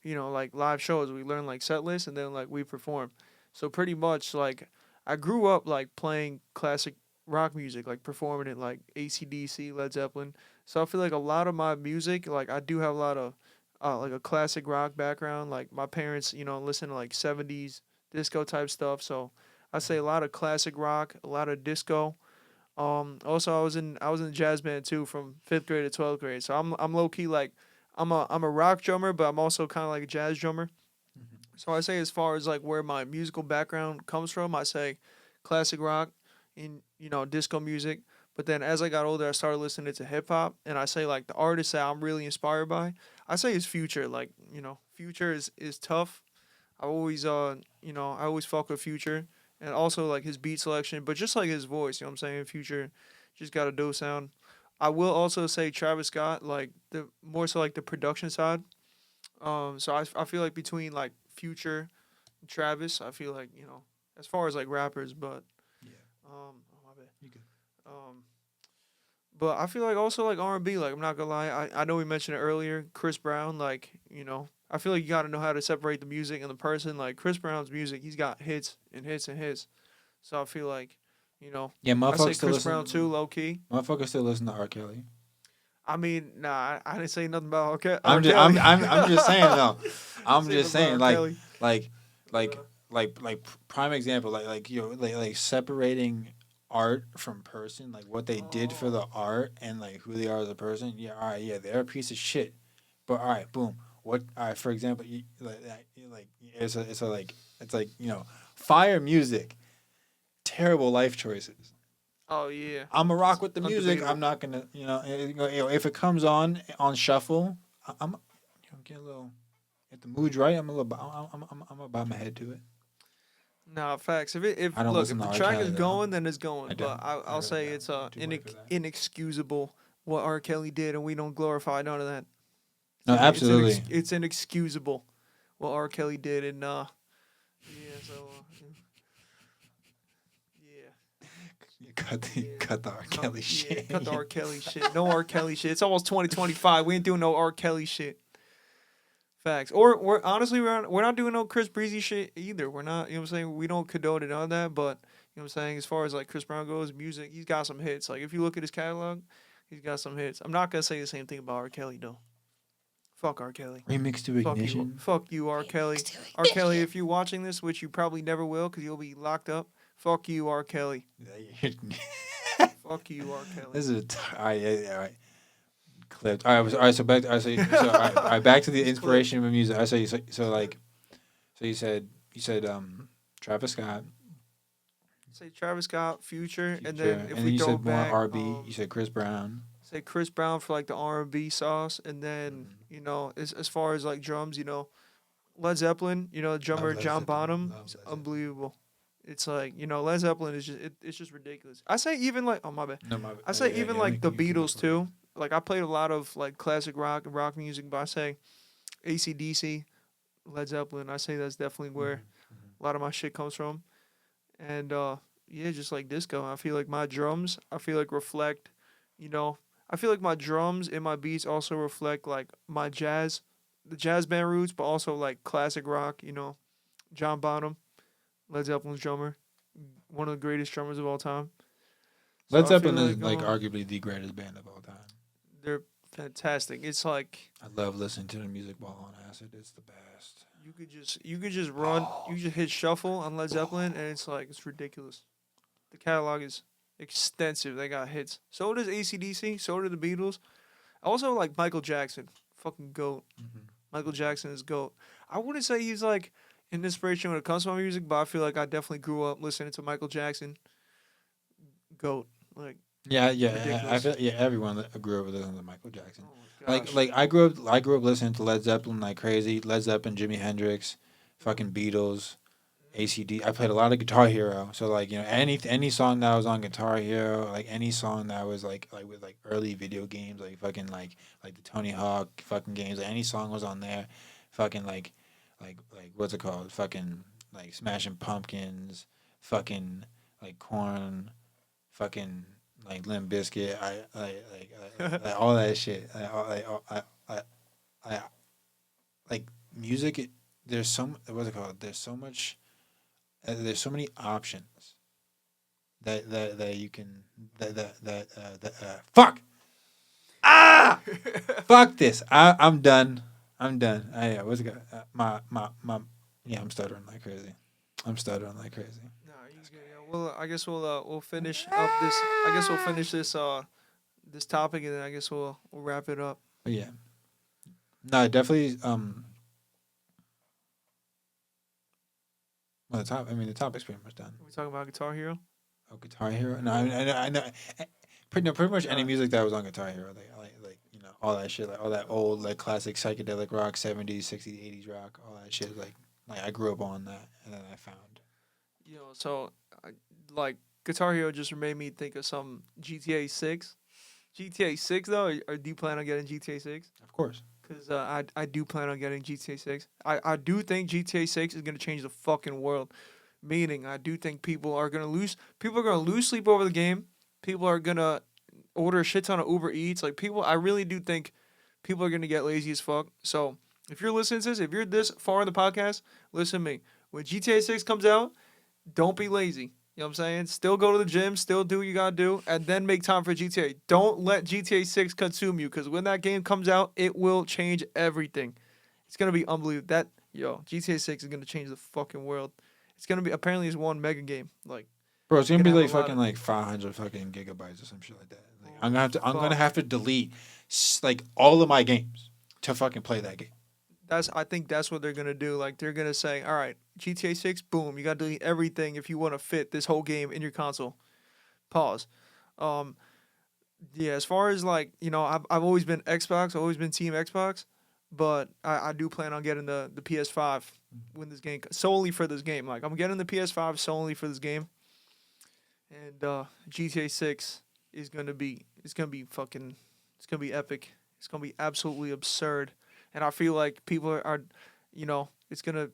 [SPEAKER 3] you know, like live shows. We learn like set lists and then like we perform. So pretty much like I grew up like playing classic rock music, like performing it like AC/DC, Led Zeppelin. So I feel like a lot of my music, like I do have a lot of like a classic rock background. Like my parents, you know, listen to like 70s disco type stuff. So I say a lot of classic rock, a lot of disco. Also I was in a jazz band too from 5th grade to 12th grade. So I'm low key like I'm a rock drummer, but I'm also kind of like a jazz drummer.
[SPEAKER 2] Mhm.
[SPEAKER 3] So I say as far as like where my musical background comes from, I say classic rock and, you know, disco music. But then as I got older, I started listening to hip hop, and I say like the artists that I'm really inspired by, I say is Future. Like, you know, Future is tough. I always fuck with Future, and also like his beat selection, but just like his voice, you know what I'm saying? Future just got a dope sound. I will also say Travis Scott, like the more so like the production side. So I feel like between like Future and Travis, I feel like, you know, as far as like rappers, but
[SPEAKER 2] Yeah,
[SPEAKER 3] oh my bad.
[SPEAKER 2] you good.
[SPEAKER 3] Um, but I feel like also like R&B, like I'm not gonna lie, I know we mentioned it earlier, Chris Brown, like, you know, I feel like you gotta know how to separate the music and the person. Like Chris Brown's music, he's got hits and hits and hits. So I feel like, you know,
[SPEAKER 2] Yeah,
[SPEAKER 3] I say
[SPEAKER 2] motherfuckers still
[SPEAKER 3] Chris Brown too,
[SPEAKER 2] listen.
[SPEAKER 3] low key.
[SPEAKER 2] Motherfuckers still listen to R. Kelly.
[SPEAKER 3] I mean, nah, I didn't say nothing about R.
[SPEAKER 2] I'm just I'm
[SPEAKER 3] Kelly.
[SPEAKER 2] I'm I'm just saying though. I'm
[SPEAKER 3] Say nothing
[SPEAKER 2] just
[SPEAKER 3] about
[SPEAKER 2] saying,
[SPEAKER 3] R.
[SPEAKER 2] like
[SPEAKER 3] Kelly.
[SPEAKER 2] like like
[SPEAKER 3] Uh,
[SPEAKER 2] prime example, like, you know, like separating art from person, like what they did for
[SPEAKER 3] oh,
[SPEAKER 2] the art and like who they are as a person. Yeah, all right, yeah, they're a piece of shit. But all right, boom. What? All right, for example, like it's like, you know, fire music, terrible life choices.
[SPEAKER 3] oh yeah,
[SPEAKER 2] I'm a rock
[SPEAKER 3] it's
[SPEAKER 2] with the music. I'm
[SPEAKER 3] undebatable.
[SPEAKER 2] not gonna, if it comes on shuffle, I'm, get a little. If the mood's right, I'm a little. I'm gonna bob my head to it.
[SPEAKER 3] Nah, facts. If
[SPEAKER 2] I don't
[SPEAKER 3] look,
[SPEAKER 2] listen
[SPEAKER 3] if
[SPEAKER 2] to
[SPEAKER 3] the
[SPEAKER 2] R.
[SPEAKER 3] track is
[SPEAKER 2] Kelly though.
[SPEAKER 3] going, then it's
[SPEAKER 2] I
[SPEAKER 3] going. But
[SPEAKER 2] don't. I
[SPEAKER 3] I'll
[SPEAKER 2] really
[SPEAKER 3] say
[SPEAKER 2] don't.
[SPEAKER 3] it's
[SPEAKER 2] I'm too white for that.
[SPEAKER 3] inexcusable what R. Kelly did, and we don't glorify none of that.
[SPEAKER 2] No, absolutely.
[SPEAKER 3] It's inexcusable what R. Kelly did, and yeah. So yeah,
[SPEAKER 2] You cut
[SPEAKER 3] yeah.
[SPEAKER 2] the R.
[SPEAKER 3] So
[SPEAKER 2] Kelly
[SPEAKER 3] yeah, cut the R.
[SPEAKER 2] shit.
[SPEAKER 3] Kelly shit. No R. Kelly shit. It's almost 2025. We ain't doing no R. Kelly shit. Facts. Or we're honestly we're not doing no Chris Breezy shit either. We're not, you know what I'm saying? We don't condone it on that, but you know what I'm saying, as far as like Chris Brown goes, music, he's got some hits. Like if you look at his catalog, he's got some hits. I'm not gonna say the same thing about R. Kelly though. Fuck R. Kelly.
[SPEAKER 2] Remix to
[SPEAKER 3] Fuck you.
[SPEAKER 2] Ignition.
[SPEAKER 3] Fuck you, R. Kelly. R. Kelly, if you're watching this, which you probably never will because you'll be locked up. Fuck you, R. Kelly. Fuck you, R. Kelly.
[SPEAKER 2] This is all right. Yeah, all right. Clipped. All right. So back. All right, back to the inspiration of music. I say so. You said Travis Scott.
[SPEAKER 3] Say Travis Scott, Future, and
[SPEAKER 2] Future,
[SPEAKER 3] then if
[SPEAKER 2] and
[SPEAKER 3] we
[SPEAKER 2] you
[SPEAKER 3] go
[SPEAKER 2] said
[SPEAKER 3] back,
[SPEAKER 2] more R&B. You said Chris Brown.
[SPEAKER 3] say Chris Brown for like the R&B sauce, and then as far as like drums, Led Zeppelin, the drummer
[SPEAKER 2] Led
[SPEAKER 3] John
[SPEAKER 2] Zeppelin.
[SPEAKER 3] Bonham,
[SPEAKER 2] Love
[SPEAKER 3] is
[SPEAKER 2] Led Zeppelin.
[SPEAKER 3] unbelievable. It's like Led Zeppelin is it's just ridiculous. I say even like my bad.
[SPEAKER 2] No, my.
[SPEAKER 3] I say
[SPEAKER 2] yeah,
[SPEAKER 3] even
[SPEAKER 2] yeah,
[SPEAKER 3] like the
[SPEAKER 2] you can go
[SPEAKER 3] Beatles
[SPEAKER 2] for it.
[SPEAKER 3] too. Like I played a lot of like classic rock and rock music, but I say AC/DC, Led Zeppelin. I say that's definitely where a lot of my shit comes from. And yeah, just like disco. I feel like my drums, reflect, I feel like my drums and my beats also reflect like my the jazz band roots, but also like classic rock, John Bonham, Led Zeppelin's drummer, one of the greatest drummers of all time. So
[SPEAKER 2] Led
[SPEAKER 3] I feel
[SPEAKER 2] Zeppelin is like
[SPEAKER 3] um,
[SPEAKER 2] arguably the greatest band of all time.
[SPEAKER 3] they're fantastic. It's like
[SPEAKER 2] I love listening to the music while on acid. It's the best.
[SPEAKER 3] you could just run, you just hit shuffle on Led Zeppelin, and it's ridiculous. The catalog is extensive. They got hits. So does AC/DC. So do the Beatles. Also like Michael Jackson, fucking goat. Michael Jackson is goat. I wouldn't say he's like an inspiration when it comes to my music, but I feel like I definitely grew up listening to Michael Jackson. Goat. Like
[SPEAKER 2] Yeah. I
[SPEAKER 3] ridiculous.
[SPEAKER 2] feel everyone that grew up listening to Michael Jackson.
[SPEAKER 3] Oh my gosh.
[SPEAKER 2] Like I grew up listening to Led Zeppelin like crazy. Led Zeppelin, Jimi Hendrix, fucking Beatles, ACD. I played a lot of Guitar Hero. So like any song that was on Guitar Hero, like any song that was like with like early video games, like fucking like the Tony Hawk fucking games. Like any song was on there, fucking like what's it called? Fucking like Smashing Pumpkins, fucking like Corn, fucking like Limp Bizkit. Like all that shit. I like music. There's what's it called? There's so much. There's so many options that you can fuck. Fuck this. I'm done. Yeah, what's it called? My yeah. I'm stuttering like crazy.
[SPEAKER 3] No, you good. Yeah. Well, I guess we'll finish up this. I guess we'll finish this topic, and then I guess we'll wrap it up.
[SPEAKER 2] But yeah. No, definitely. Well, the topic's pretty much done.
[SPEAKER 3] We talking about Guitar Hero.
[SPEAKER 2] Oh, Guitar Hero. No, I know. Pretty much any music that was on Guitar Hero, like all that shit, like all that old like classic psychedelic rock, 70s, 60s, 80s rock, all that shit. Like I grew up on that, and then I found.
[SPEAKER 3] So like Guitar Hero just made me think of some GTA 6. GTA 6 though, or do you plan on getting GTA 6?
[SPEAKER 2] Of course.
[SPEAKER 3] Because I do plan on getting GTA 6. I do think GTA 6 is going to change the fucking world. Meaning, I do think people are going to lose sleep over the game. People are going to order a shit ton of Uber Eats. Like, I really do think people are going to get lazy as fuck. So, if you're listening to this, if you're this far in the podcast, listen to me. When GTA 6 comes out, don't be lazy. You know what I'm saying? Still go to the gym, still do what you gotta do, and then make time for GTA. Don't let GTA 6 consume you, because when that game comes out, it will change everything. It's gonna be unbelievable. GTA 6 is gonna change the fucking world. It's gonna be, apparently it's one mega game. Like,
[SPEAKER 2] Bro, it's gonna be
[SPEAKER 3] have
[SPEAKER 2] like
[SPEAKER 3] a lot
[SPEAKER 2] fucking
[SPEAKER 3] of-
[SPEAKER 2] like 500 fucking gigabytes or some shit like that. Like,
[SPEAKER 3] Oh,
[SPEAKER 2] I'm gonna
[SPEAKER 3] fuck.
[SPEAKER 2] have to delete like all of my games to fucking play that game.
[SPEAKER 3] I think that's what they're gonna do. Like, they're gonna say, all right, GTA 6, boom, you gotta delete everything if you want to fit this whole game in your console. Pause. Yeah, as far as like, I've always been Xbox, I've always been Team Xbox, but I do plan on getting the PS5 when this game, solely for this game. Like, I'm getting the PS5 solely for this game, and GTA 6 is gonna be it's gonna be epic. It's gonna be absolutely absurd, and I feel like people are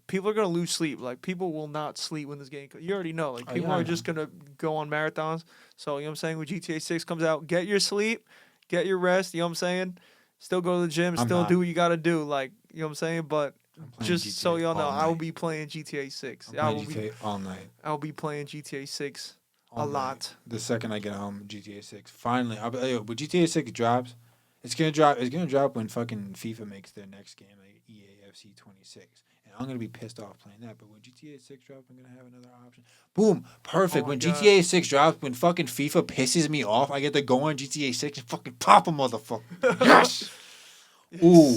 [SPEAKER 3] people are gonna lose sleep. Like, people will not sleep when this game. You already know. Like,
[SPEAKER 2] Oh,
[SPEAKER 3] people
[SPEAKER 2] yeah, I
[SPEAKER 3] are
[SPEAKER 2] know.
[SPEAKER 3] just gonna go on marathons. So you know what I'm saying. When GTA 6 comes out, get your sleep, get your rest. You know what I'm saying. Still go to the gym.
[SPEAKER 2] I'm
[SPEAKER 3] Still
[SPEAKER 2] not.
[SPEAKER 3] do what you gotta do. Like, you know what I'm saying. But
[SPEAKER 2] I'm playing
[SPEAKER 3] just so
[SPEAKER 2] GTA
[SPEAKER 3] y'all know,
[SPEAKER 2] all
[SPEAKER 3] I will
[SPEAKER 2] night.
[SPEAKER 3] be playing GTA 6.
[SPEAKER 2] I'm
[SPEAKER 3] I
[SPEAKER 2] playing
[SPEAKER 3] will be
[SPEAKER 2] GTA all night.
[SPEAKER 3] I will be playing GTA 6
[SPEAKER 2] All
[SPEAKER 3] a
[SPEAKER 2] night.
[SPEAKER 3] lot.
[SPEAKER 2] The second I get home, GTA 6. Finally, when GTA 6 drops, It's gonna drop. It's gonna drop when fucking FIFA makes their next game, like EAFC 26, and I'm gonna be pissed off playing that. But when GTA 6 drops, I'm gonna have another option. Boom, perfect.
[SPEAKER 3] Oh my
[SPEAKER 2] When
[SPEAKER 3] God.
[SPEAKER 2] GTA 6 drops, when fucking FIFA pisses me off, I get to go on GTA 6 and fucking pop a motherfucker. Yes. Ooh.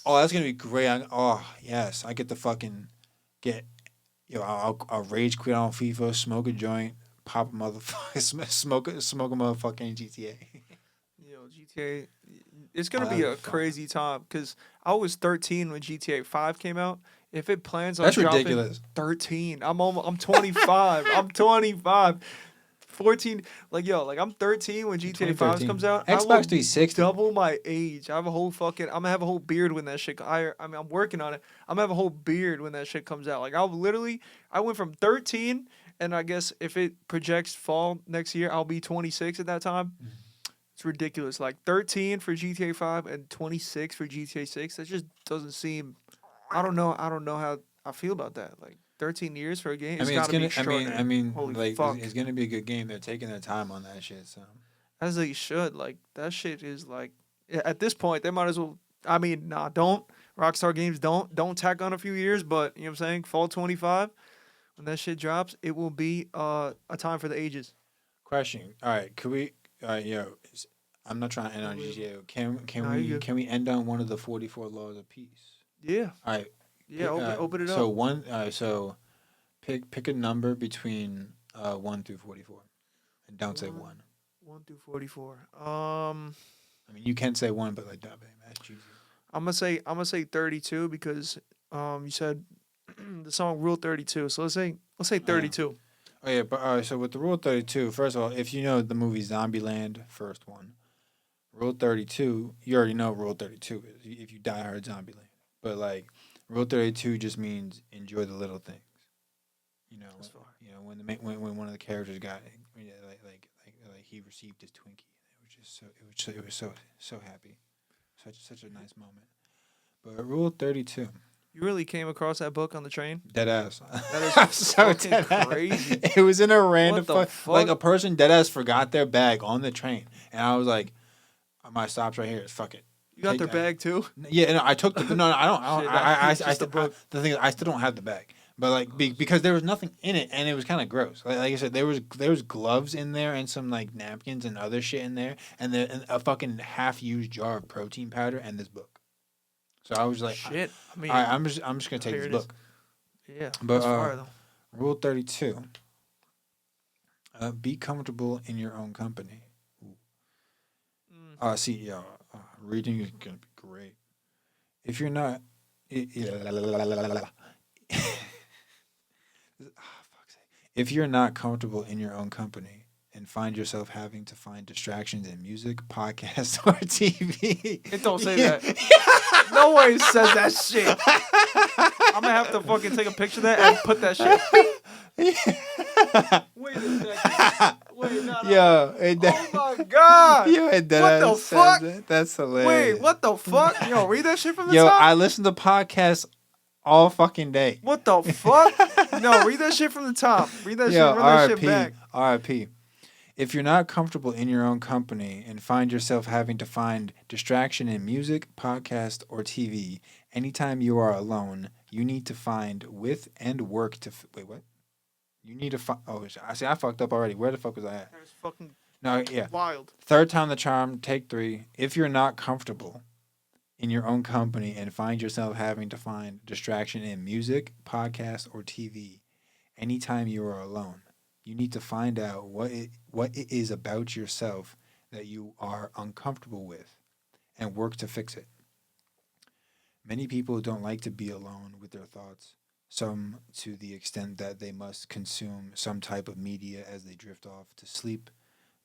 [SPEAKER 2] Oh, that's gonna be great. Oh yes, I get to fucking get. I'll rage quit on FIFA, smoke a joint, pop a motherfucker, smoke a motherfucking GTA.
[SPEAKER 3] Yo, GTA, it's
[SPEAKER 2] Oh,
[SPEAKER 3] gonna
[SPEAKER 2] that'd
[SPEAKER 3] be
[SPEAKER 2] be
[SPEAKER 3] a
[SPEAKER 2] fun.
[SPEAKER 3] crazy time because I was 13 when GTA 5 came out. If it plans on
[SPEAKER 2] That's
[SPEAKER 3] dropping
[SPEAKER 2] ridiculous.
[SPEAKER 3] 13, I'm 25. I'm 25. 14, like yo, like I'm 13 when GTA 5
[SPEAKER 2] 2013.
[SPEAKER 3] comes out. I
[SPEAKER 2] Xbox
[SPEAKER 3] will
[SPEAKER 2] 360.
[SPEAKER 3] double my age. I have a whole fucking. I'm gonna have a whole beard when that shit. I mean, I'm working on it. I'm gonna have a whole beard when that shit comes out. Like I'll literally, I went from 13, and I guess if it projects fall next year, I'll be 26 at that time. It's ridiculous. Like 13 for GTA 5 and 26 for GTA 6. That just doesn't seem. I don't know. I don't know how I feel about that. Like 13 years for a game.
[SPEAKER 2] I
[SPEAKER 3] It's
[SPEAKER 2] mean, it's
[SPEAKER 3] got to be
[SPEAKER 2] gonna.
[SPEAKER 3] extraordinary.
[SPEAKER 2] I mean,
[SPEAKER 3] Holy
[SPEAKER 2] like,
[SPEAKER 3] fuck.
[SPEAKER 2] it's gonna be a good game. They're taking their time on that shit. So
[SPEAKER 3] As they should. Like that shit is like at this point they might as well. I mean, nah, don't. Rockstar Games don't tack on a few years, but you know what I'm saying. Fall 25, when that shit drops, it will be a time for the ages.
[SPEAKER 2] question. All right, could we? All right, I'm not trying to end on GTA.
[SPEAKER 3] Nah, you good.
[SPEAKER 2] Can we end on one of the 44 laws of peace?
[SPEAKER 3] Yeah,
[SPEAKER 2] All right.
[SPEAKER 3] yeah. Open it
[SPEAKER 2] So
[SPEAKER 3] up.
[SPEAKER 2] one. So pick a number between 1 through 44, and don't say 1.
[SPEAKER 3] 1 through 44.
[SPEAKER 2] I mean, you can say 1, but like that, baby, that's cheesy.
[SPEAKER 3] I'm gonna say 32 because you said the song Rule 32. So let's say 32.
[SPEAKER 2] Oh yeah, but all right. So with the Rule 32, first of all, if you know the movie Zombieland, first one, Rule 32, you already know Rule 32 is if you die hard Zombieland. But like Rule 32 just means enjoy the little things. You know,
[SPEAKER 3] That's fine.
[SPEAKER 2] when one of the characters got like he received his Twinkie, it was so happy, such a nice moment. But Rule 32.
[SPEAKER 3] You really came across that book on the train?
[SPEAKER 2] Dead ass.
[SPEAKER 3] That is
[SPEAKER 2] I'm so
[SPEAKER 3] fucking
[SPEAKER 2] dead ass.
[SPEAKER 3] crazy.
[SPEAKER 2] It was in a random
[SPEAKER 3] What the
[SPEAKER 2] like
[SPEAKER 3] fuck?
[SPEAKER 2] a person dead ass forgot their bag on the train, and I was like, "My stop's right here. Fuck it."
[SPEAKER 3] You got
[SPEAKER 2] Take
[SPEAKER 3] their
[SPEAKER 2] that.
[SPEAKER 3] bage too?
[SPEAKER 2] Yeah, no, I took the no, I don't.
[SPEAKER 3] Shit,
[SPEAKER 2] I
[SPEAKER 3] it's just a book.
[SPEAKER 2] the thing is, I still don't have the bag, but like because there was nothing in it, and it was kind of gross. Like I said, there was gloves in there and some like napkins and other shit in there, and a fucking half used jar of protein powder and this book. So I was like,
[SPEAKER 3] Shit. I mean,
[SPEAKER 2] all right, I'm just gonna take
[SPEAKER 3] here
[SPEAKER 2] this
[SPEAKER 3] it is.
[SPEAKER 2] book.
[SPEAKER 3] Yeah.
[SPEAKER 2] But
[SPEAKER 3] That's fire though.
[SPEAKER 2] Rule 32. Be comfortable in your own company. Reading is gonna be great. If you're not, if you're not comfortable in your own company and find yourself having to find distractions in music, podcasts, or TV,
[SPEAKER 3] It don't say that. No way says that shit. I'm gonna have to fucking take a picture of that and put that shit. Wait a second. Wait, no.
[SPEAKER 2] Yo,
[SPEAKER 3] Oh my god.
[SPEAKER 2] yo, it dead
[SPEAKER 3] What
[SPEAKER 2] ass
[SPEAKER 3] the
[SPEAKER 2] says
[SPEAKER 3] fuck?
[SPEAKER 2] it. That's hilarious.
[SPEAKER 3] Wait, what the fuck? Yo, read that shit from the
[SPEAKER 2] Yo,
[SPEAKER 3] top.
[SPEAKER 2] I listen to podcasts all fucking day.
[SPEAKER 3] What the fuck? No, read that shit from the top. Read that
[SPEAKER 2] Yo,
[SPEAKER 3] shit. Run that shit back.
[SPEAKER 2] RIP. If you're not comfortable in your own company and find yourself having to find distraction in music, podcast, or TV, anytime you are alone, you need to find with and work to. Wait, what? You need to find. Oh, I see. I fucked up already. Where the fuck was I at?
[SPEAKER 3] That was fucking
[SPEAKER 2] No, yeah.
[SPEAKER 3] wild.
[SPEAKER 2] Third time the charm. Take 3. If you're not comfortable in your own company and find yourself having to find distraction in music, podcast, or TV, anytime you are alone, you need to find out what it is about yourself that you are uncomfortable with and work to fix it. Many people don't like to be alone with their thoughts, some to the extent that they must consume some type of media as they drift off to sleep,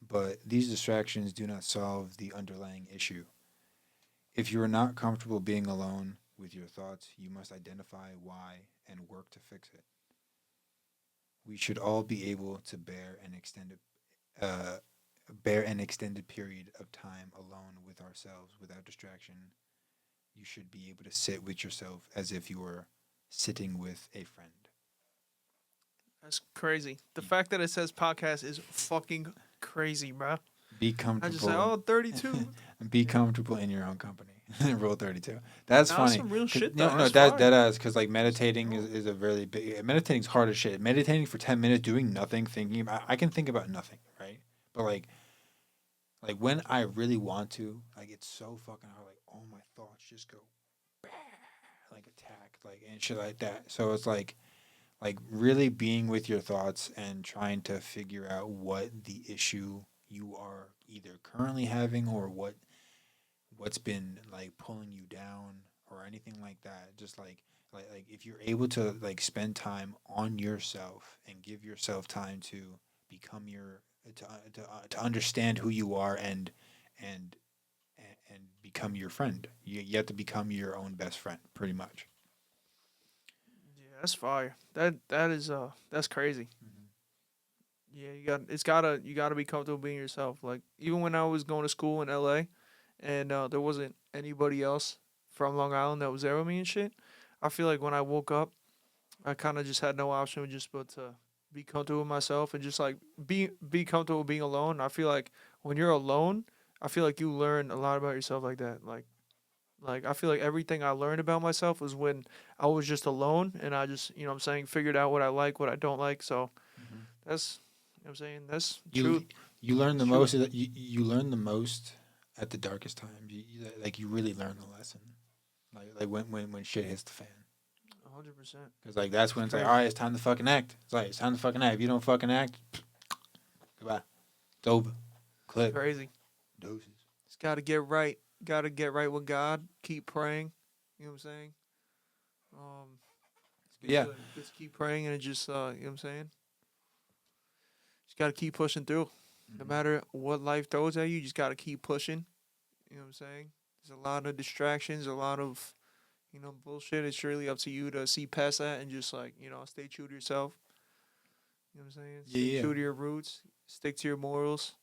[SPEAKER 2] but these distractions do not solve the underlying issue. If you are not comfortable being alone with your thoughts, you must identify why and work to fix it. We should all be able to bear an extended period of time alone with ourselves without distraction. You should be able to sit with yourself as if you were sitting with a friend.
[SPEAKER 3] That's crazy. The fact that it says podcast is fucking crazy, bro.
[SPEAKER 2] Be
[SPEAKER 3] I
[SPEAKER 2] comfortable.
[SPEAKER 3] just say, oh, 32.
[SPEAKER 2] Be
[SPEAKER 3] Yeah.
[SPEAKER 2] comfortable in your own company. Rule 32. That's
[SPEAKER 3] Nah,
[SPEAKER 2] funny.
[SPEAKER 3] some real
[SPEAKER 2] 'Cause-
[SPEAKER 3] shit
[SPEAKER 2] No,
[SPEAKER 3] though.
[SPEAKER 2] no,
[SPEAKER 3] That's
[SPEAKER 2] that
[SPEAKER 3] fire.
[SPEAKER 2] is because like meditating is a really big. Meditating's hard as shit. Meditating for 10 minutes, doing nothing, thinking about. I can think about nothing, right? But like when I really want to, like it's so fucking hard. Like all my thoughts just go like attack, like and shit like that. So it's like really being with your thoughts and trying to figure out what the issue you are either currently having or what's been like pulling you down or anything like that. Just like if you're able to like spend time on yourself and give yourself time to become your to understand who you are and and become your friend. You have to become your own best friend, pretty much.
[SPEAKER 3] Yeah, that's fire. That is that's crazy.
[SPEAKER 2] Mhm.
[SPEAKER 3] Yeah, you gotta be comfortable being yourself. Like even when I was going to school in LA and there wasn't anybody else from Long Island that was there with me and shit. I feel like when I woke up, I kind of just had no option just but to be comfortable with myself and just like be comfortable being alone. I feel like when you're alone, I feel like you learn a lot about yourself like that. Like I feel like everything I learned about myself was when I was just alone and I just, you know what I'm saying, figured out what I like, what I don't like. So
[SPEAKER 2] Mhm.
[SPEAKER 3] that's you know what I'm saying, that's
[SPEAKER 2] You
[SPEAKER 3] truth.
[SPEAKER 2] you learn the
[SPEAKER 3] That's truth.
[SPEAKER 2] most. You learn the most at the darkest times. Like you really learn the lesson. Like when shit hits the fan.
[SPEAKER 3] 100%.
[SPEAKER 2] Because like that's
[SPEAKER 3] It's
[SPEAKER 2] when it's like, all
[SPEAKER 3] crazy.
[SPEAKER 2] right, it's time to fucking act. It's like it's time to fucking act. If you don't fucking act, goodbye. It's over.
[SPEAKER 3] It's
[SPEAKER 2] Clip.
[SPEAKER 3] crazy.
[SPEAKER 2] Doses.
[SPEAKER 3] Just got to get right. Got to get right with God. Keep praying. You know what I'm saying? Um it's
[SPEAKER 2] Yeah.
[SPEAKER 3] good to just keep praying and just you know what I'm saying? Just got to keep pushing through. No
[SPEAKER 2] Mhm.
[SPEAKER 3] matter what life throws at you, you just got to keep pushing. You know what I'm saying? There's a lot of distractions, a lot of, you know, bullshit. It's really up to you to see past that and just like, you know, stay true to yourself. You know what I'm saying?
[SPEAKER 2] Yeah,
[SPEAKER 3] Stay
[SPEAKER 2] yeah.
[SPEAKER 3] true to your roots. Stick to your morals.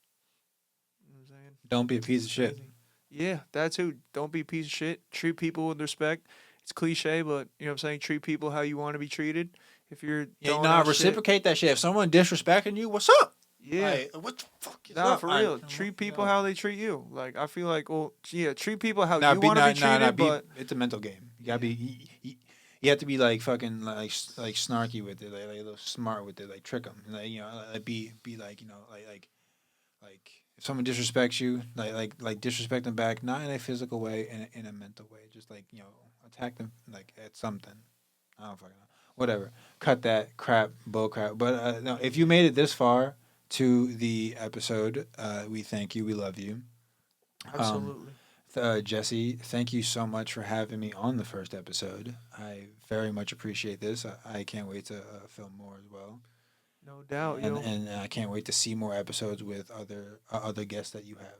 [SPEAKER 3] You know what I'm saying?
[SPEAKER 2] Don't be a piece of
[SPEAKER 3] It's
[SPEAKER 2] shit.
[SPEAKER 3] crazy. Yeah, that too. Don't be a piece of shit. Treat people with respect. It's cliche, but you know what I'm saying? Treat people how you want to be treated. If you're
[SPEAKER 2] Yeah,
[SPEAKER 3] throwing
[SPEAKER 2] nah,
[SPEAKER 3] out shit,
[SPEAKER 2] reciprocate that shit. If someone disrespecting you, what's up?
[SPEAKER 3] yeah.
[SPEAKER 2] Like, what the fuck is
[SPEAKER 3] Nah,
[SPEAKER 2] up?
[SPEAKER 3] for
[SPEAKER 2] Like,
[SPEAKER 3] real. Treat
[SPEAKER 2] you
[SPEAKER 3] people
[SPEAKER 2] know.
[SPEAKER 3] how they treat you. Like I feel like, well, yeah, treat people how
[SPEAKER 2] Nah,
[SPEAKER 3] you
[SPEAKER 2] be
[SPEAKER 3] want to be
[SPEAKER 2] not nah nah
[SPEAKER 3] treated,
[SPEAKER 2] be.
[SPEAKER 3] but
[SPEAKER 2] It's a mental game. You gotta
[SPEAKER 3] yeah,
[SPEAKER 2] be. You have to be like fucking like snarky with it, like a little smart with it, like trick them, like you know, like be like you know, like if someone disrespects you, like disrespect them back, not in a physical way, in a mental way, just like you know, attack them like at something. I don't fucking know. Whatever. Cut that crap, bull crap. But no, if you made it this far to the episode, we thank you. We love you. Um,
[SPEAKER 3] absolutely.
[SPEAKER 2] Jesse, thank you so much for having me on the first episode. I very much appreciate this. I can't wait to film more as well,
[SPEAKER 3] No doubt,
[SPEAKER 2] and
[SPEAKER 3] yo.
[SPEAKER 2] I can't wait to see more episodes with other guests that you have.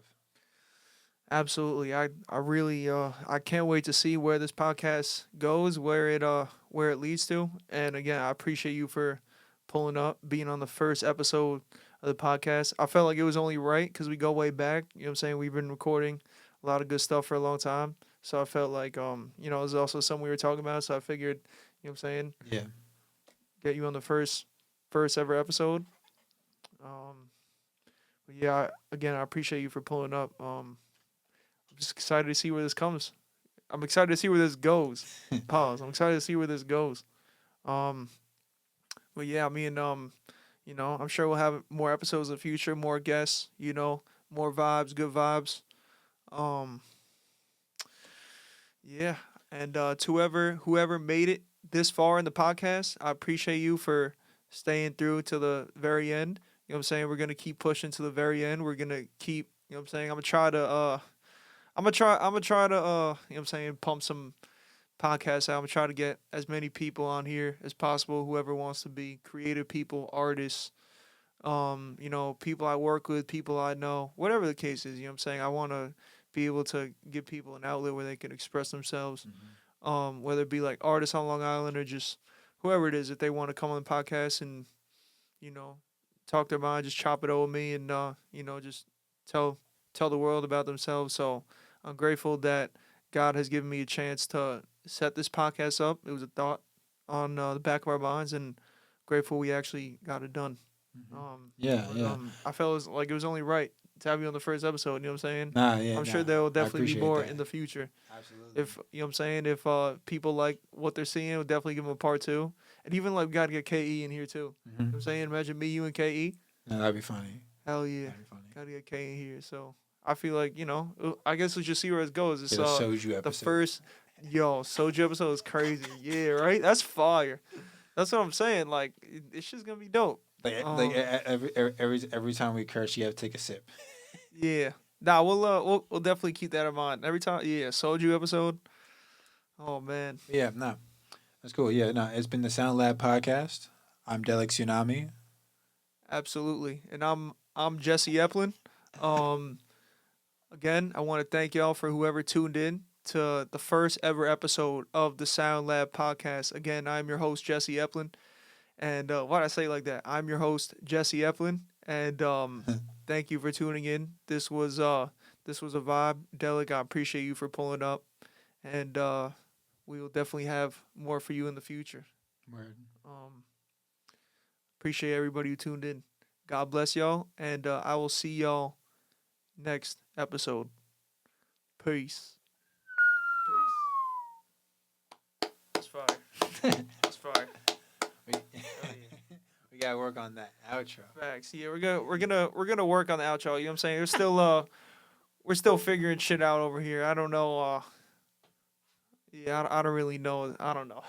[SPEAKER 3] Absolutely. I really I can't wait to see where this podcast goes, where it leads to. And again, I appreciate you for pulling up, being on the first episode of the podcast. I felt like it was only right cuz we go way back, you know what I'm saying? We've been recording a lot of good stuff for a long time. So I felt like you know, it was also something we were talking about, so I figured, you know what I'm saying,
[SPEAKER 2] Yeah,
[SPEAKER 3] get you on the first ever episode. Um but yeah, again, I appreciate you for pulling up. I'm just excited to see where this comes. I'm excited to see where this goes. Pause. I'm excited to see where this goes. Um, but yeah, I mean, you know, I'm sure we'll have more episodes in the future, more guests, you know, more vibes, good vibes. Um, yeah, and to whoever made it this far in the podcast, I appreciate you for staying through to the very end. You know what I'm saying? We're gonna keep pushing to the very end. We're gonna keep, you know what I'm saying? I'm gonna try to you know what I'm saying, pump some podcasts out. I'm gonna try to get as many people on here as possible, whoever wants to be creative people, artists, you know, people I work with, people I know, whatever the case is, you know what I'm saying? I wanna be able to give people an outlet where they can express themselves. Whether it be like artists on Long Island or just whoever it is, if they want to come on the podcast and, you know, talk their mind, just chop it over me and you know, just tell tell the world about themselves. So I'm grateful that God has given me a chance to set this podcast up. It was a thought on the back of our minds, and grateful we actually got it done.
[SPEAKER 2] yeah,
[SPEAKER 3] But
[SPEAKER 2] yeah.
[SPEAKER 3] I felt like it was only right to have you on the first episode. You know what I'm saying?
[SPEAKER 2] Nah, yeah,
[SPEAKER 3] I'm sure
[SPEAKER 2] nah,
[SPEAKER 3] there will
[SPEAKER 2] I
[SPEAKER 3] definitely be
[SPEAKER 2] appreciate
[SPEAKER 3] more
[SPEAKER 2] that.
[SPEAKER 3] in the future.
[SPEAKER 2] Absolutely.
[SPEAKER 3] If you know what I'm saying, if people like what they're seeing, we'll definitely give them a part two. And even like we gotta get KE in here too. You know what I'm saying? Imagine me, you, and KE.
[SPEAKER 2] No, that'd be funny.
[SPEAKER 3] Hell yeah.
[SPEAKER 2] That'd be funny.
[SPEAKER 3] Gotta get KE in here. So I feel like, you know, I guess we'll just see where it goes. It's
[SPEAKER 2] Get a soju
[SPEAKER 3] the
[SPEAKER 2] episode.
[SPEAKER 3] first Soju episode is crazy. Yeah, right? That's fire. That's what I'm saying. Like it's just gonna be dope.
[SPEAKER 2] Like every time we curse, you have to take a sip.
[SPEAKER 3] Yeah. Nah, we'll definitely keep that in mind. Every time, Soju episode. Oh man.
[SPEAKER 2] Yeah, no, that's cool. Yeah, no, it's been the Sound Lab podcast. I'm DeLicXsunami.
[SPEAKER 3] Absolutely. And I'm Jesse Eplin. Again, I want to thank y'all for whoever tuned in to the first ever episode of the Sound Lab podcast. Again, I'm your host Jesse Eplin. And why'd I say it like that? I'm your host Jesse Eplin, and thank you for tuning in. This was a vibe. Delic, I appreciate you for pulling up, and we will definitely have more for you in the future.
[SPEAKER 2] Word.
[SPEAKER 3] Appreciate everybody who tuned in. God bless y'all, and I will see y'all next episode. Peace. Peace. That's fire. That's fire.
[SPEAKER 2] We gotta work on that outro.
[SPEAKER 3] Facts. Yeah, we're gonna work on the outro. You know what I'm saying? We're still figuring shit out over here. I don't know. I don't really know. I don't know.